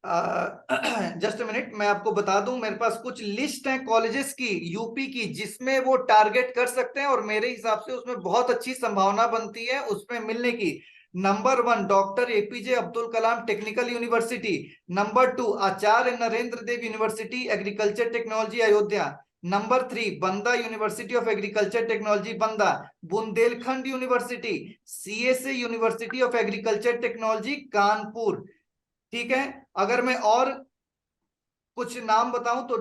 जस्ट मिनट, मैं आपको बता दूं, मेरे पास कुछ लिस्ट है कॉलेजेस की यूपी की जिसमें वो टारगेट कर सकते हैं, और मेरे हिसाब से उसमें बहुत अच्छी संभावना बनती है उसमें मिलने की। Number 1 doctor APJ Abdul Kalam technical university. Number 2 Acharya Narendra Dev university agriculture technology Ayodhya. Number 3 Banda university of agriculture technology Banda. Bundelkhand university, CSA university of agriculture technology Kanpur. ठीक है, अगर मैं और कुछ नाम बताऊं तो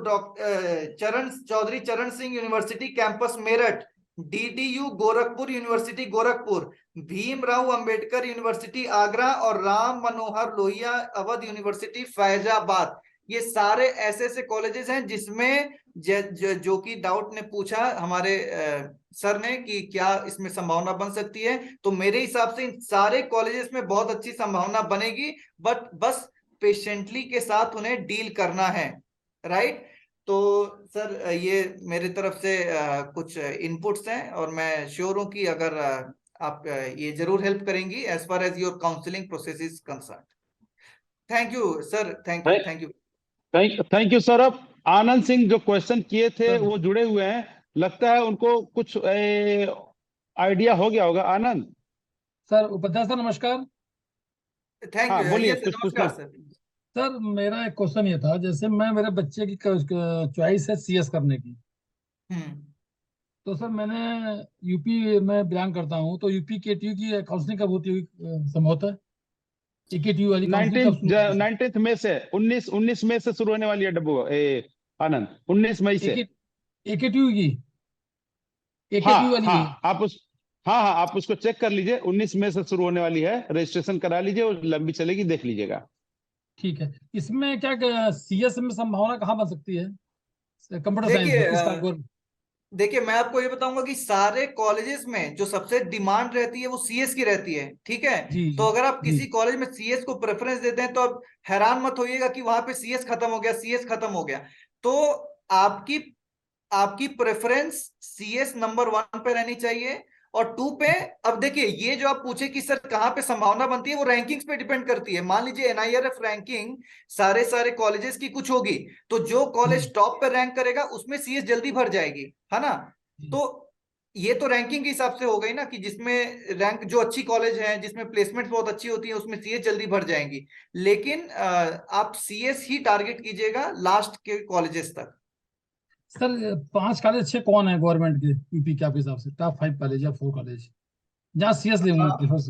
चौधरी चरण Singh university campus Meerut, DDU Gorakhpur university Gorakhpur, Bhimrao Ambedkar university Agra, और राम मनोहर लोहिया अवध यूनिवर्सिटी फैजाबाद। ये सारे ऐसे ऐसे कॉलेजेस हैं जिसमें जो कि डाउट ने पूछा हमारे सर ने कि क्या इसमें संभावना बन सकती है, तो मेरे हिसाब से इन सारे कॉलेजेस में बहुत अच्छी संभावना बनेगी, बट बस पेशेंटली के साथ उन्हें डील करना है। राइट, तो सर ये मेरी तरफ से कुछ इनपुट्स हैं, और मैं श्योर हूं कि अगर आप ये जरूर हेल्प करेंगी as far as your counselling process is concern. Thank you sir, thank you. Thank you sir. अब आनंद सिंह जो क्वेश्चन किए थे सर। वो जुड़े हुए हैं, लगता है उनको कुछ आइडिया हो गया होगा। आनंद सर उपाध्याय सर नमस्कार। थैंक हाँ यू, बोलिए, यस कुछ नमस्कार पूछना। सर। सर मेरा एक क्वेश्चन ये था, जैसे मैं मेरे बच्चे की चॉइस है सीएस करने की, हम्म, तो सर मैंने यूपी में बिलोंग करता हूँ, तो यूपी केटीयू की काउंसलिंग कब होती हुई संभवतः केटीयू वाली काउंसलिंग कब शुरू होती है सर? 19 मई से 19 मई से शुरू होने वाली है आनंद, 19 मई से। एकेटीयू की हाँ एकेटीयू वाली है? हाँ, हाँ आप उसको चेक कर लीजिए, 19 मई से शुरू होने वाली है, रजिस्ट्रेशन करा लीजिए, और लंबी चलेगी, देख लीजिएगा। ठीक है, इसमें क्या सीएस में संभावना कहाँ बन सकती है कंप्यूटर साइंस में, देखिए किस का? देखिए मैं आपको ये बताऊंगा कि सारे कॉलेजेस में जो सबसे डिमांड रहती है वो सीएस की रहती है। ठीक है, जी तो जी अगर आप जी। किसी कॉलेज में सीएस को प्रेफरेंस देते हैं तो आप हैरान मत होइएगा कि वहां पे सीएस खत्म हो गया, सीएस खत्म हो गया। तो आपकी आपकी प्रेफरेंस सीएस नंबर 1 पे रहनी चाहिए, और 2 पे। अब देखिए, ये जो आप पूछे कि सर कहाँ पे संभावना बनती है, वो रैंकिंग्स पे डिपेंड करती है। मान लीजिए एनआईआरएफ रैंकिंग सारे सारे कॉलेजेस की कुछ होगी, तो जो कॉलेज टॉप पे रैंक करेगा उसमें सीएस जल्दी भर जाएगी, है ना। जी। तो ये तो रैंकिंग के हिसाब से हो गई ना, कि जिसमें रैंक जो अच्छी कॉलेज है जिसमें प्लेसमेंट बहुत अच्छी होती है उसमें सीएस जल्दी भर जाएंगी। लेकिन आप सीएस ही टारगेट कीजिएगा लास्ट के कॉलेजेस तक। सर 5 कॉलेज अच्छे कौन है गवर्नमेंट के यूपी के, आपके हिसाब से टॉप 5 कॉलेज या 4 कॉलेज जहाँ सीएस लेंगे प्रीफर?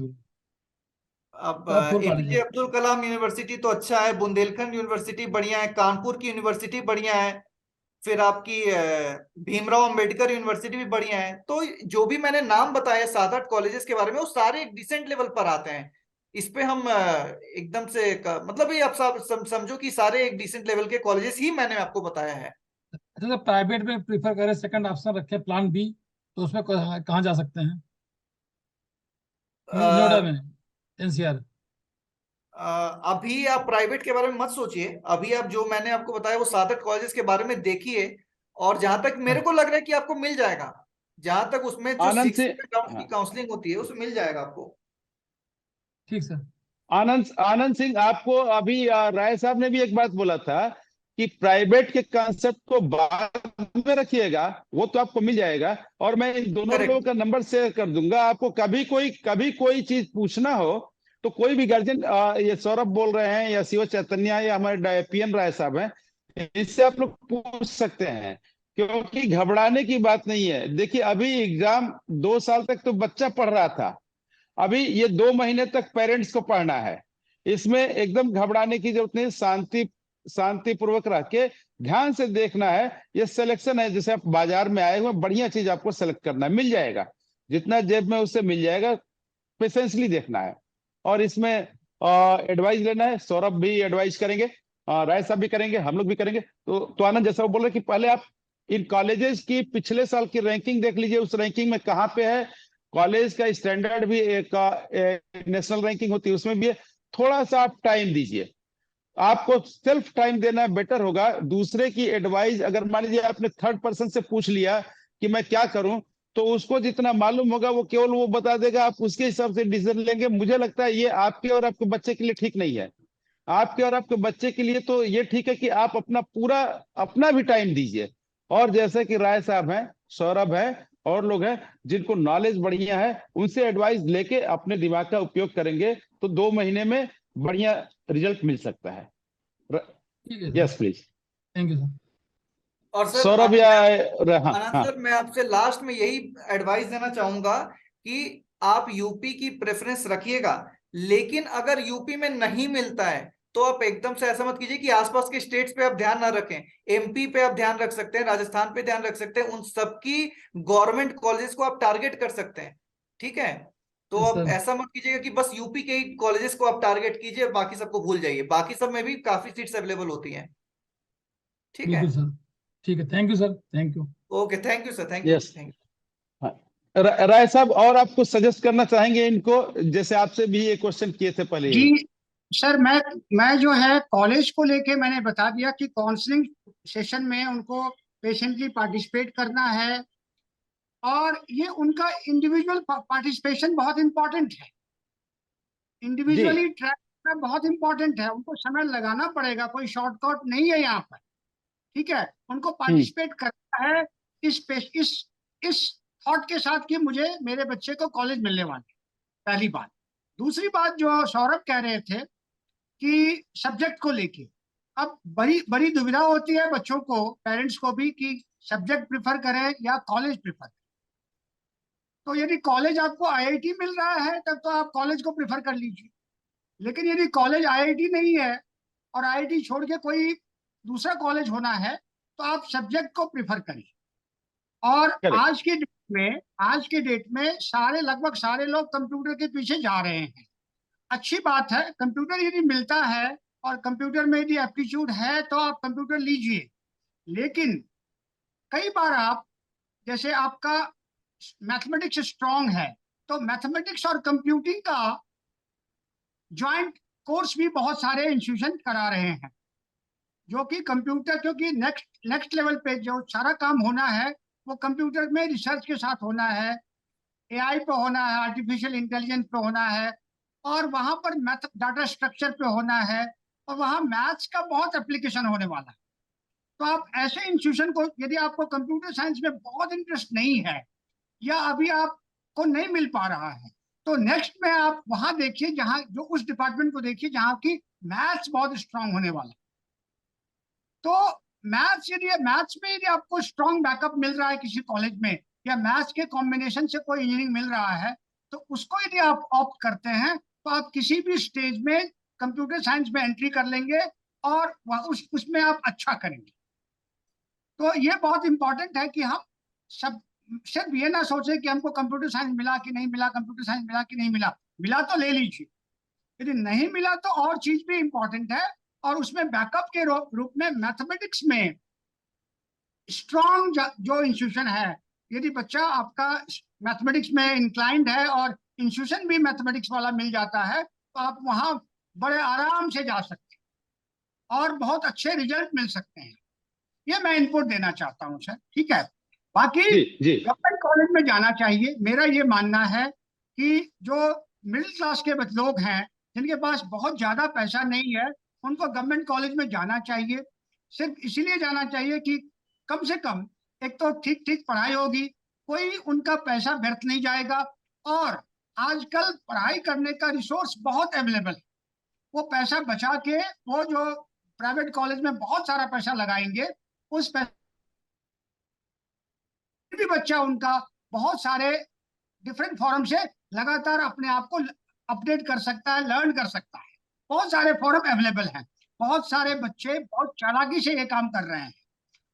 अब टॉप 4 कॉलेज एपीजे है। अब्दुल कलाम यूनिवर्सिटी तो अच्छा है, बुंदेलखंड यूनिवर्सिटी बढ़िया है, कानपुर की यूनिवर्सिटी बढ़िया है, फिर आपकी भीमराव अंबेडकर यूनिवर्सिटी भी बढ़िया है। तो जो भी मैंने नाम बताया 7-8 कॉलेजेस के बारे में, वो सारे एक डिसेंट लेवल पर आते हैं। इस पे हम एकदम से मतलब ये आप समझो कि सारे एक डिसेंट लेवल के कॉलेजेस ही मैंने आपको बताया है। अच्छा सर, प्राइवेट में प्रीफर करें, सेकंड ऑप्शन रखें प्लान बी, तो उसमें कहाँ जा सकते हैं? नोएडा में, एनसीआर? अभी आप प्राइवेट के बारे में मत सोचिए, अभी आप जो मैंने आपको बताया वो 7-8 कॉलेजेस के बारे में देखिए, और जहां तक मेरे को लग रहा है कि आपको मिल जाएगा, जहां तक उसमें जो आनंद 6 से राउंड की हाँ, काउंसलिंग होती है उसमें मिल जाएगा आपको। ठीक सर। आनंद सिंह, आपको अभी राय साहब ने भी एक बात बोला था कि प्राइवेट के कंसेप्ट को बाद में रखिएगा, वो तो आपको मिल जाएगा, और मैं इन दोनों लोगों करेक्ट। का नंबर शेयर कर दूंगा आपको। कभी कोई चीज पूछना हो तो कोई भी गार्जियन, ये सौरभ बोल रहे हैं या शिव चैतन्य या हमारे पीएन राय साहब हैं, इससे आप लोग पूछ सकते हैं, क्योंकि घबराने की बात नहीं है। देखिए अभी एग्जाम 2 साल तक तो बच्चा पढ़ रहा था, अभी ये 2 महीने तक पेरेंट्स को पढ़ना है, इसमें एकदम घबराने की जरूरत नहीं। शांति शांति पूर्वक रह के ध्यान से देखना है। ये सिलेक्शन है, जैसे आप बाजार में आए हुए बढ़िया चीज आपको सेलेक्ट करना है, मिल जाएगा, जितना जेब में उससे मिल जाएगा, पेशेंसली देखना है। और इसमें एडवाइस लेना है, सौरभ भी एडवाइस करेंगे, राय साहब भी करेंगे, हम लोग भी करेंगे। तो आनंद, जैसा वो बोल रहे कि पहले आप इन कॉलेजेस की पिछले साल की रैंकिंग देख लीजिए, उस रैंकिंग में कहाँ पे है, कॉलेज का स्टैंडर्ड भी एक नेशनल रैंकिंग होती है उसमें भी है। थोड़ा सा आप टाइम दीजिए, आपको सेल्फ टाइम देना बेटर होगा। दूसरे की एडवाइस, अगर मान लीजिए आपने थर्ड पर्सन से पूछ लिया कि मैं क्या करूं, तो उसको जितना मालूम होगा वो केवल वो बता देगा, आप उसके हिसाब से डिसीजन लेंगे। मुझे लगता है ये आपके और आपके बच्चे के लिए ठीक नहीं है। आपके और आपके बच्चे के लिए तो ये ठीक है कि आप अपना भी टाइम दीजिए। और जैसे कि राय साहब हैं, सौरभ है और लोग हैं जिनको नॉलेज बढ़िया है, उनसे एडवाइस लेके अपने दिमाग का उपयोग करेंगे तो 2 महीने में बढ़िया रिजल्ट मिल सकता है। ठीक है yes please. Thank you sir. और सर सौरभ या आनंद हाँ सर, मैं आपसे लास्ट में यही एडवाइस देना चाहूंगा कि आप यूपी की प्रेफरेंस रखिएगा, लेकिन अगर यूपी में नहीं मिलता है तो आप एकदम से ऐसा मत कीजिए कि आसपास के स्टेट्स पे आप ध्यान ना रखें। एमपी पे आप ध्यान रख सकते हैं, राजस्थान पे ध्यान रख सकते हैं, उन सबकी गवर्नमेंट कॉलेजेस को आप टारगेट कर सकते हैं। ठीक है, तो Yes, आप sir. ऐसा मत कीजिएगा कि बस यूपी के ही कॉलेजेस को आप टारगेट कीजिए, बाकी सबको भूल जाइए। बाकी सब में भी काफी सीट्स अवेलेबल होती हैं। ठीक है, बिल्कुल सर, ठीक है, thank you sir, thank you. Okay, thank you sir, thank you, yes. Thank you. Rai साहब, और आपको सजेस्ट करना चाहेंगे इनको, जैसे आपसे भी ये क्वेश्चन किए थे पहले। जी सर, मैं जो है कॉलेज को लेके मैंने बता दिया कि काउंसलिंग सेशन में उनको पेशेंटली पार्टिसिपेट करना है, और ये उनका इंडिविजुअल पार्टिसिपेशन बहुत इंपॉर्टेंट है। इंडिविजुअली ट्रैक करना बहुत इंपॉर्टेंट है, उनको समय लगाना पड़ेगा, कोई शॉर्टकट नहीं है यहाँ पर। ठीक है, उनको पार्टिसिपेट करना है इस थॉट के साथ कि मुझे मेरे बच्चे को कॉलेज मिलने वाला है, पहली बात। दूसरी बात जो सौरभ कह रहे थे कि सब्जेक्ट को लेके, अब बड़ी बड़ी दुविधा होती है बच्चों को, पेरेंट्स को भी, कि सब्जेक्ट प्रिफर करें या कॉलेज प्रिफर करें। तो यदि कॉलेज आपको आईआईटी मिल रहा है तब तो आप कॉलेज को प्रिफर कर लीजिए, लेकिन यदि कॉलेज आईआईटी नहीं है और आईआईटी छोड़ के कोई दूसरा कॉलेज होना है तो आप सब्जेक्ट को प्रिफर करिए। और आज के डेट में लगभग सारे लोग कंप्यूटर के पीछे जा रहे हैं। अच्छी बात है, कंप्यूटर यदि मिलता है और कंप्यूटर में यदि एप्टीट्यूड है तो आप कंप्यूटर लीजिए। लेकिन कई बार आप, जैसे आपका मैथमेटिक्स स्ट्रांग है तो मैथमेटिक्स और कंप्यूटिंग का ज्वाइंट कोर्स भी बहुत सारे इंस्टीट्यूशन करा रहे हैं, जो कि कंप्यूटर, क्योंकि नेक्स्ट लेवल पे जो सारा काम होना है वो कंप्यूटर में रिसर्च के साथ होना है, एआई पे होना है, आर्टिफिशियल इंटेलिजेंस पे होना है, और वहां पर मैथ डाटा स्ट्रक्चर पे होना है, और वहां मैथ्स का बहुत एप्लीकेशन होने वाला है। तो आप ऐसे इंस्टीट्यूशन को, यदि आपको कंप्यूटर साइंस में बहुत इंटरेस्ट नहीं है या अभी आपको नहीं मिल पा रहा है, तो नेक्स्ट में आप वहां देखिए, जहां जो उस डिपार्टमेंट को देखिए जहां की मैथ्स बहुत स्ट्रांग होने वाला है। तो मैथ्स में यदि आपको स्ट्रांग बैकअप मिल रहा है किसी कॉलेज में, या मैथ्स के कॉम्बिनेशन से कोई इंजीनियरिंग मिल रहा है, तो उसको यदि आप ऑप्ट करते हैं तो आप किसी भी स्टेज में कंप्यूटर साइंस में एंट्री कर लेंगे और उसमें आप अच्छा करेंगे। तो ये बहुत इंपॉर्टेंट है कि हम सब सिर्फ ये ना सोचे कि हमको कंप्यूटर साइंस मिला कि नहीं मिला, कंप्यूटर साइंस मिला कि नहीं मिला, मिला तो ले लीजिए, यदि नहीं मिला तो और चीज भी इंपॉर्टेंट है, और उसमें बैकअप के रूप में मैथमेटिक्स में स्ट्रॉन्ग जो इंस्टीट्यूशन है, यदि बच्चा आपका मैथमेटिक्स में इंक्लाइंड है और इंस्टीट्यूशन भी मैथमेटिक्स वाला मिल जाता है, तो आप वहां बड़े आराम से जा सकते हैं और बहुत अच्छे रिजल्ट मिल सकते हैं। ये मैं इनपुट देना चाहता हूँ सर। ठीक है, बाकी गवर्नमेंट कॉलेज में जाना चाहिए। मेरा ये मानना है कि जो मिडिल क्लास के लोग हैं, जिनके पास बहुत ज्यादा पैसा नहीं है, उनको गवर्नमेंट कॉलेज में जाना चाहिए। सिर्फ इसीलिए जाना चाहिए कि कम से कम एक तो ठीक ठीक पढ़ाई होगी, कोई उनका पैसा व्यर्थ नहीं जाएगा, और आजकल पढ़ाई करने का रिसोर्स बहुत अवेलेबल है। वो पैसा बचा के वो जो प्राइवेट कॉलेज में बहुत सारा पैसा लगाएंगे, उस पैसे भी बच्चा उनका बहुत सारे डिफरेंट फॉरम से लगातार अपने आप को अपडेट कर सकता है, लर्न कर सकता है। बहुत सारे फॉरम अवेलेबल हैं, बहुत सारे बच्चे बहुत चालाकी से ये काम कर रहे हैं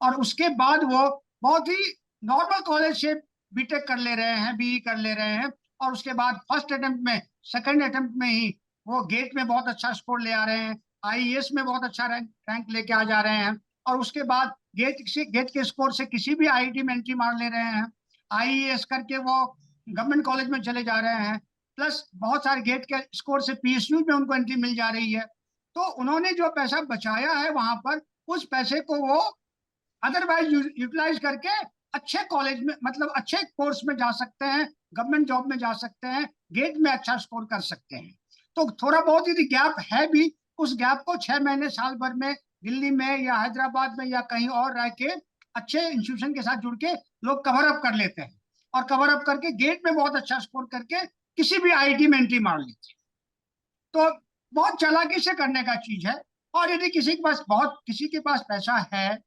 और उसके बाद वो बहुत ही नॉर्मल कॉलेज से बीटेक कर ले रहे हैं, बीई कर ले रहे हैं और उसके बाद फर्स्ट अटेम्प्ट में, सेकंड अटेम्प्ट में ही वो गेट में बहुत अच्छा स्कोर ले आ रहे हैं, आईएएस में बहुत अच्छा रैंक लेके आ जा रहे हैं और उसके बाद गेट के स्कोर से किसी भी आईआईटी में एंट्री मार ले रहे हैं, आईएएस करके वो गवर्नमेंट कॉलेज में चले जा रहे हैं, प्लस बहुत सारे गेट के स्कोर से पीएसयू में उनको एंट्री मिल जा रही है। तो उन्होंने जो पैसा बचाया है वहां पर, उस पैसे को वो अदरवाइज यूटिलाइज करके अच्छे कॉलेज में, मतलब अच्छे कोर्स में जा सकते हैं, गवर्नमेंट जॉब में जा सकते हैं, गेट में अच्छा स्कोर कर सकते हैं। तो थोड़ा बहुत यदि गैप है भी, उस गैप को 6 महीने साल भर में दिल्ली में या हैदराबाद में या कहीं और रह के अच्छे इंस्टीट्यूशन के साथ जुड़ के लोग कवर अप कर लेते हैं और कवर अप करके गेट में बहुत अच्छा स्कोर करके किसी भी आईआईटी में एंट्री मार लेते हैं। तो बहुत चालाकी से करने का चीज है। और यदि किसी के पास पैसा है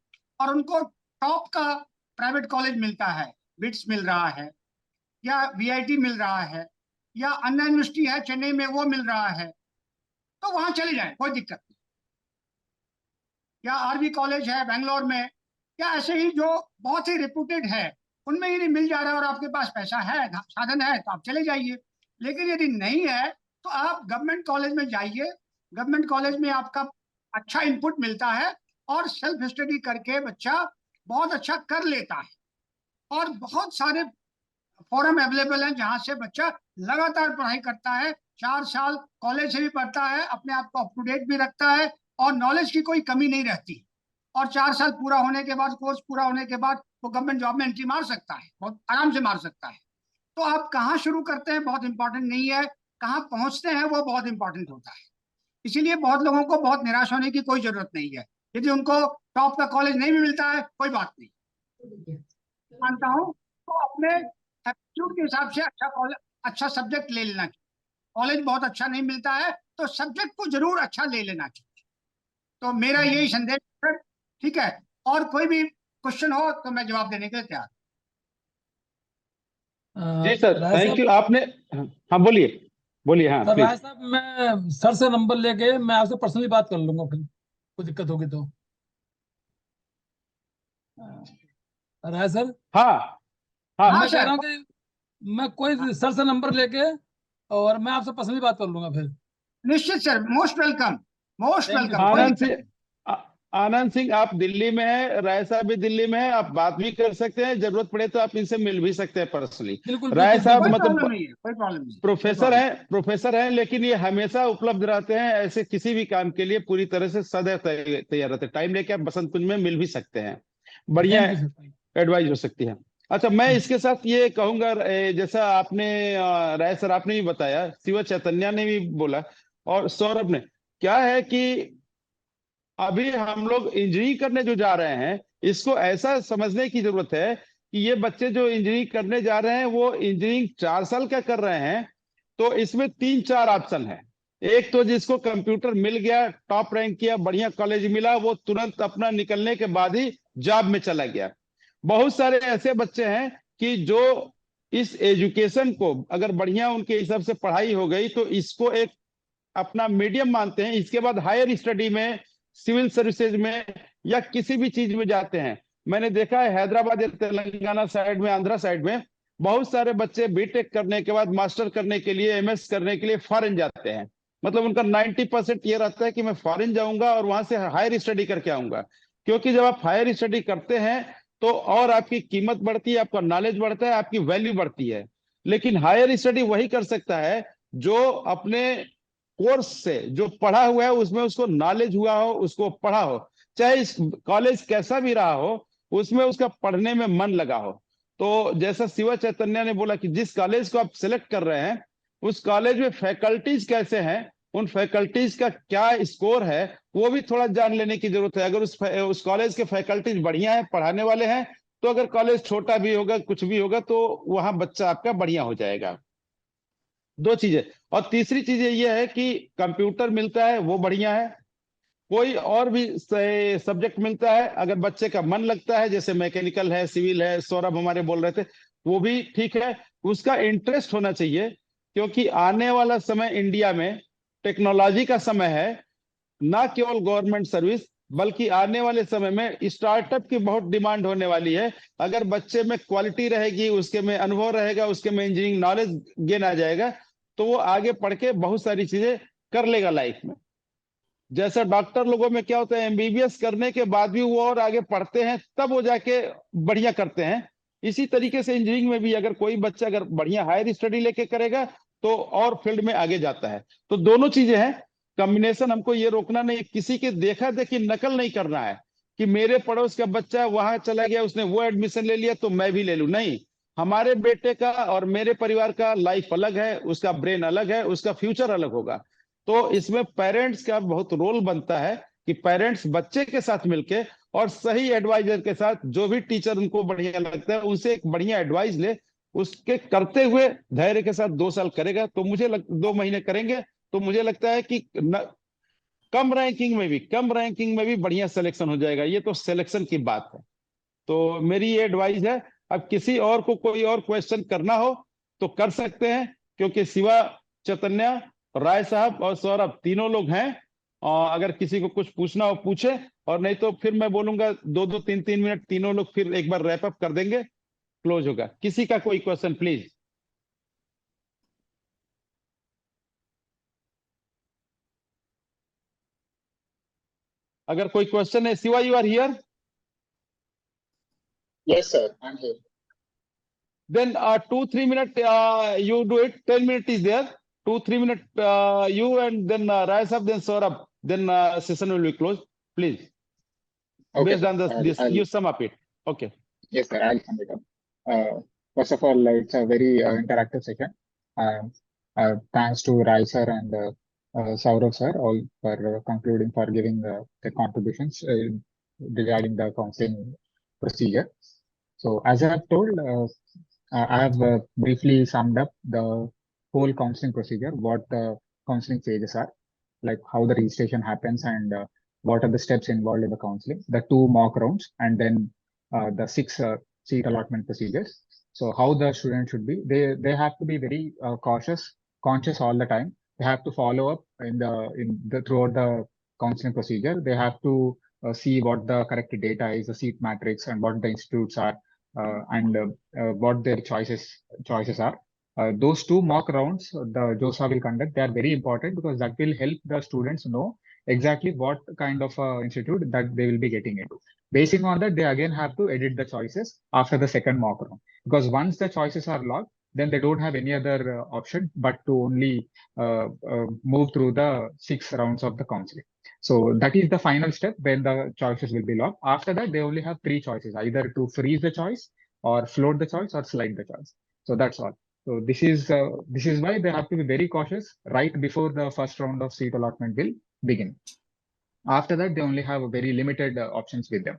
और उनको टॉप का प्राइवेट कॉलेज मिलता है, बिट्स मिल रहा है या वीआईटी मिल रहा है या अन्ना यूनिवर्सिटी है चेन्नई में वो मिल रहा है, तो वहां चले जाए, कोई दिक्कत नहीं। या आरवी कॉलेज है बेंगलोर में, या ऐसे ही जो बहुत ही रिप्यूटेड है उनमें यदि मिल जा रहा है और आपके पास पैसा है, साधन है, तो आप चले जाइए। लेकिन यदि नहीं है तो आप गवर्नमेंट कॉलेज में जाइए। गवर्नमेंट कॉलेज में आपका अच्छा इनपुट मिलता है और सेल्फ स्टडी करके बच्चा बहुत अच्छा कर लेता है और बहुत सारे फोरम अवेलेबल हैं जहां से बच्चा लगातार पढ़ाई करता है, 4 साल कॉलेज से भी पढ़ता है, अपने आप को अप टू डेट भी रखता है और नॉलेज की कोई कमी नहीं रहती। और 4 साल पूरा होने के बाद, कोर्स पूरा होने के बाद वो गवर्नमेंट जॉब में एंट्री मार सकता है, बहुत आराम से मार सकता है। तो आप कहाँ शुरू करते हैं बहुत इंपॉर्टेंट नहीं है, कहाँ पहुंचते हैं वो बहुत इंपॉर्टेंट होता है। इसीलिए बहुत लोगों को बहुत निराश होने की कोई जरूरत नहीं है। यदि उनको टॉप का कॉलेज नहीं भी मिलता है, कोई बात नहीं, मानता हूँ, तो अपने एप्टीट्यूड के हिसाब से अच्छा कॉलेज, अच्छा सब्जेक्ट ले लेना चाहिए। कॉलेज बहुत अच्छा नहीं मिलता है तो सब्जेक्ट को जरूर अच्छा ले लेना चाहिए। तो मेरा यही संदेश है। ठीक है, और कोई भी क्वेश्चन हो तो मैं जवाब देने के लिए तैयार। जी सर, राय थैंक साहब, यू। आपने, हाँ बोलिए बोलिए, हाँ सर राय प्लीज। साहब, मैं सर से नंबर लेके मैं आपसे पर्सनली बात कर लूंगा, फिर कोई दिक्कत होगी तो। राय सर, हाँ हाँ हाँ मैं कह सर, रहा हूँ कि मैं कोई सर से नंबर लेके और मैं आपसे पर्सनली बात कर लूंगा फिर। निश्चित sir, most welcome, most Thank you, welcome, sir. कोई आनंद दिक्कत सिंह, आनंद सिंह आप दिल्ली में हैं, राय साहब भी दिल्ली में हैं, आप बात भी कर सकते हैं, जरूरत पड़े तो आप इनसे मिल भी सकते हैं पर्सनली। बिल्कुल राय बिल्कुल साहब कोई बिल्कुल। प्रॉब्लम मतलब नहीं है, कोई प्रॉब्लम नहीं है, प्रोफेसर हैं, लेकिन ये हमेशा उपलब्ध रहते हैं, ऐसे किसी भी काम के लिए पूरी तरह से सदैव तैयार रहते हैं। टाइम लेके आप बसंत कुंज में मिल भी सकते हैं, बढ़िया थैंक यू सर। एडवाइस हो सकती है। अच्छा, मैं इसके साथ ये कहूंगा, जैसा आपने राय सर आपने भी बताया, शिव चैतन्य ने भी बोला और सौरभ ने, क्या है कि अभी हम लोग इंजीनियरिंग करने जो जा रहे हैं, इसको ऐसा समझने की जरूरत है कि ये बच्चे जो इंजीनियरिंग करने जा रहे हैं वो इंजीनियरिंग 4 साल का कर रहे हैं, तो इसमें 3-4 ऑप्शन है। एक तो जिसको कंप्यूटर मिल गया, टॉप रैंक किया, बढ़िया कॉलेज मिला, वो तुरंत अपना निकलने के बाद ही जॉब में चला गया। बहुत सारे ऐसे बच्चे हैं कि जो इस एजुकेशन को, अगर बढ़िया उनके हिसाब से पढ़ाई हो गई तो इसको एक अपना मीडियम मानते हैं, इसके बाद हायर स्टडी में, सिविल सर्विसेज में या किसी भी चीज में जाते हैं। मैंने देखा है हैदराबाद या तेलंगाना साइड में, आंध्रा साइड में बहुत सारे बच्चे बीटेक करने के बाद मास्टर करने के लिए, एमएस करने के लिए फॉरेन जाते हैं। मतलब उनका 90% ये रहता है कि मैं फॉरेन जाऊंगा और वहां से हायर स्टडी करके आऊंगा। क्योंकि जब आप हायर स्टडी करते हैं तो और आपकी कीमत बढ़ती है, आपका नॉलेज बढ़ता है, आपकी वैल्यू बढ़ती है। लेकिन हायर स्टडी वही कर सकता है जो अपने कोर्स से जो पढ़ा हुआ है उसमें उसको नॉलेज हुआ हो, उसको पढ़ा हो, चाहे इस कॉलेज कैसा भी रहा हो, उसमें उसका पढ़ने में मन लगा हो। तो जैसा शिव चैतन्य ने बोला कि जिस कॉलेज को आप सिलेक्ट कर रहे हैं उस कॉलेज में फैकल्टीज कैसे हैं, उन फैकल्टीज का क्या स्कोर है, वो भी थोड़ा जान लेने की जरूरत है। अगर उस कॉलेज के फैकल्टीज बढ़िया है, पढ़ाने वाले हैं, तो अगर कॉलेज छोटा भी होगा, कुछ भी होगा, तो वहां बच्चा आपका बढ़िया हो जाएगा। 2 चीजें। और तीसरी चीज ये है कि कंप्यूटर मिलता है वो बढ़िया है, कोई और भी सब्जेक्ट मिलता है, अगर बच्चे का मन लगता है, जैसे मैकेनिकल है, सिविल है, सौरभ हमारे बोल रहे थे, वो भी ठीक है, उसका इंटरेस्ट होना चाहिए। क्योंकि आने वाला समय इंडिया में टेक्नोलॉजी का समय है, ना केवल गवर्नमेंट सर्विस, बल्कि आने वाले समय में स्टार्टअप की बहुत डिमांड होने वाली है। अगर बच्चे में क्वालिटी रहेगी, उसके में अनुभव रहेगा, उसके में इंजीनियरिंग नॉलेज गेन आ जाएगा, तो वो आगे पढ़ के बहुत सारी चीजें कर लेगा लाइफ में। जैसा डॉक्टर लोगों में क्या होता है, एमबीबीएस करने के बाद भी वो और आगे पढ़ते हैं, तब वो जाके बढ़िया करते हैं। इसी तरीके से इंजीनियरिंग में भी अगर कोई बच्चा अगर बढ़िया हायर स्टडी लेके करेगा तो और फील्ड में आगे जाता है। तो दोनों चीजें हैं, कॉम्बिनेशन हमको ये रोकना नहीं, किसी के देखा देखी नकल नहीं करना है कि मेरे पड़ोस का बच्चा वहां चला गया, उसने वो एडमिशन ले लिया तो मैं भी ले लूं। नहीं, हमारे बेटे का और मेरे परिवार का लाइफ अलग है, उसका ब्रेन अलग है, उसका फ्यूचर अलग होगा। तो इसमें पेरेंट्स का बहुत रोल बनता है कि पेरेंट्स बच्चे के साथ मिलके और सही एडवाइजर के साथ, जो भी टीचर उनको बढ़िया लगता है उनसे एक बढ़िया एडवाइस ले, उसके करते हुए धैर्य के साथ 2 साल करेगा तो 2 महीने करेंगे तो मुझे लगता है कि कम रैंकिंग में भी बढ़िया सिलेक्शन हो जाएगा। ये तो सिलेक्शन की बात है। तो मेरी ये एडवाइस है। अब किसी और को कोई और क्वेश्चन करना हो तो कर सकते हैं, क्योंकि शिवा, चैतन्य, राय साहब और सौरभ तीनों लोग हैं। और अगर किसी को कुछ पूछना हो पूछे, और नहीं तो फिर मैं बोलूंगा 2-2 3-3 मिनट तीनों लोग फिर एक बार रैप अप कर देंगे, क्लोज होगा। किसी का कोई क्वेश्चन प्लीज। अगर कोई क्वेश्चन है, Shiva you are here? Yes, sir. I'm here. Then 2-3 minute you do it. 10 minute is there. 2-3 minute you, and then Rai sir, then Saurabh, then session will be closed. Please, Okay, based on this, you sum up it. Okay. yes, sir. I'll sum it up. First of all, it's a very interactive session. Thanks to Rai sir and Saurav sir all for concluding, for giving the contributions regarding the counseling procedure. So as I have told, I have briefly summed up the whole counseling procedure, what the counseling stages are, like how the registration happens, and what are the steps involved in the counseling, the 2 mock rounds, and then the 6 seat allotment procedures. So how the student should be, they have to be very conscious all the time. They have to follow up in the throughout the counseling procedure. They have to see what the correct data is, the seat matrix, and what the institutes are, and what their choices are. Those 2 mock rounds the JOSA will conduct, they are very important because that will help the students know exactly what kind of institute that they will be getting into. Basing on that, they again have to edit the choices after the second mock round, because once the choices are locked, then they don't have any other option but to only move through the 6 rounds of the counseling. So that is the final step when the choices will be locked. After that, they only have 3 choices, either to freeze the choice or float the choice or slide the choice. So that's all. So this is why they have to be very cautious right before the first round of seat allotment will begin. After that, they only have a very limited options with them.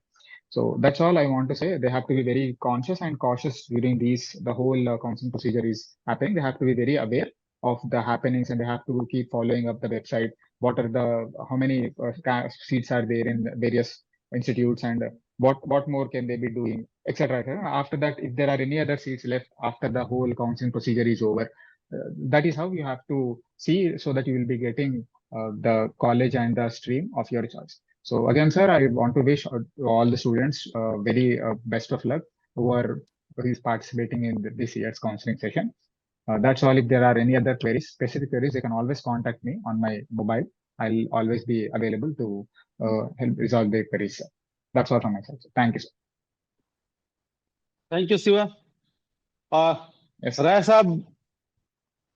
So that's all I want to say. They have to be very conscious and cautious during the whole counseling procedure is happening. They have to be very aware of the happenings, and they have to keep following up the website. What are how many seats are there in various institutes, and what more can they be doing, etc. After that, if there are any other seats left after the whole counseling procedure is over, that is how you have to see, so that you will be getting the college and the stream of your choice. So again, sir, I want to wish all the students very best of luck who is participating in this year's counseling session. That's all. If there are any other queries, specific queries, they can always contact me on my mobile. I'll always be available to help resolve their queries, sir. That's all from my side, sir. Thank you, sir. Thank you, Shiva. Yes, sir. राय साहब,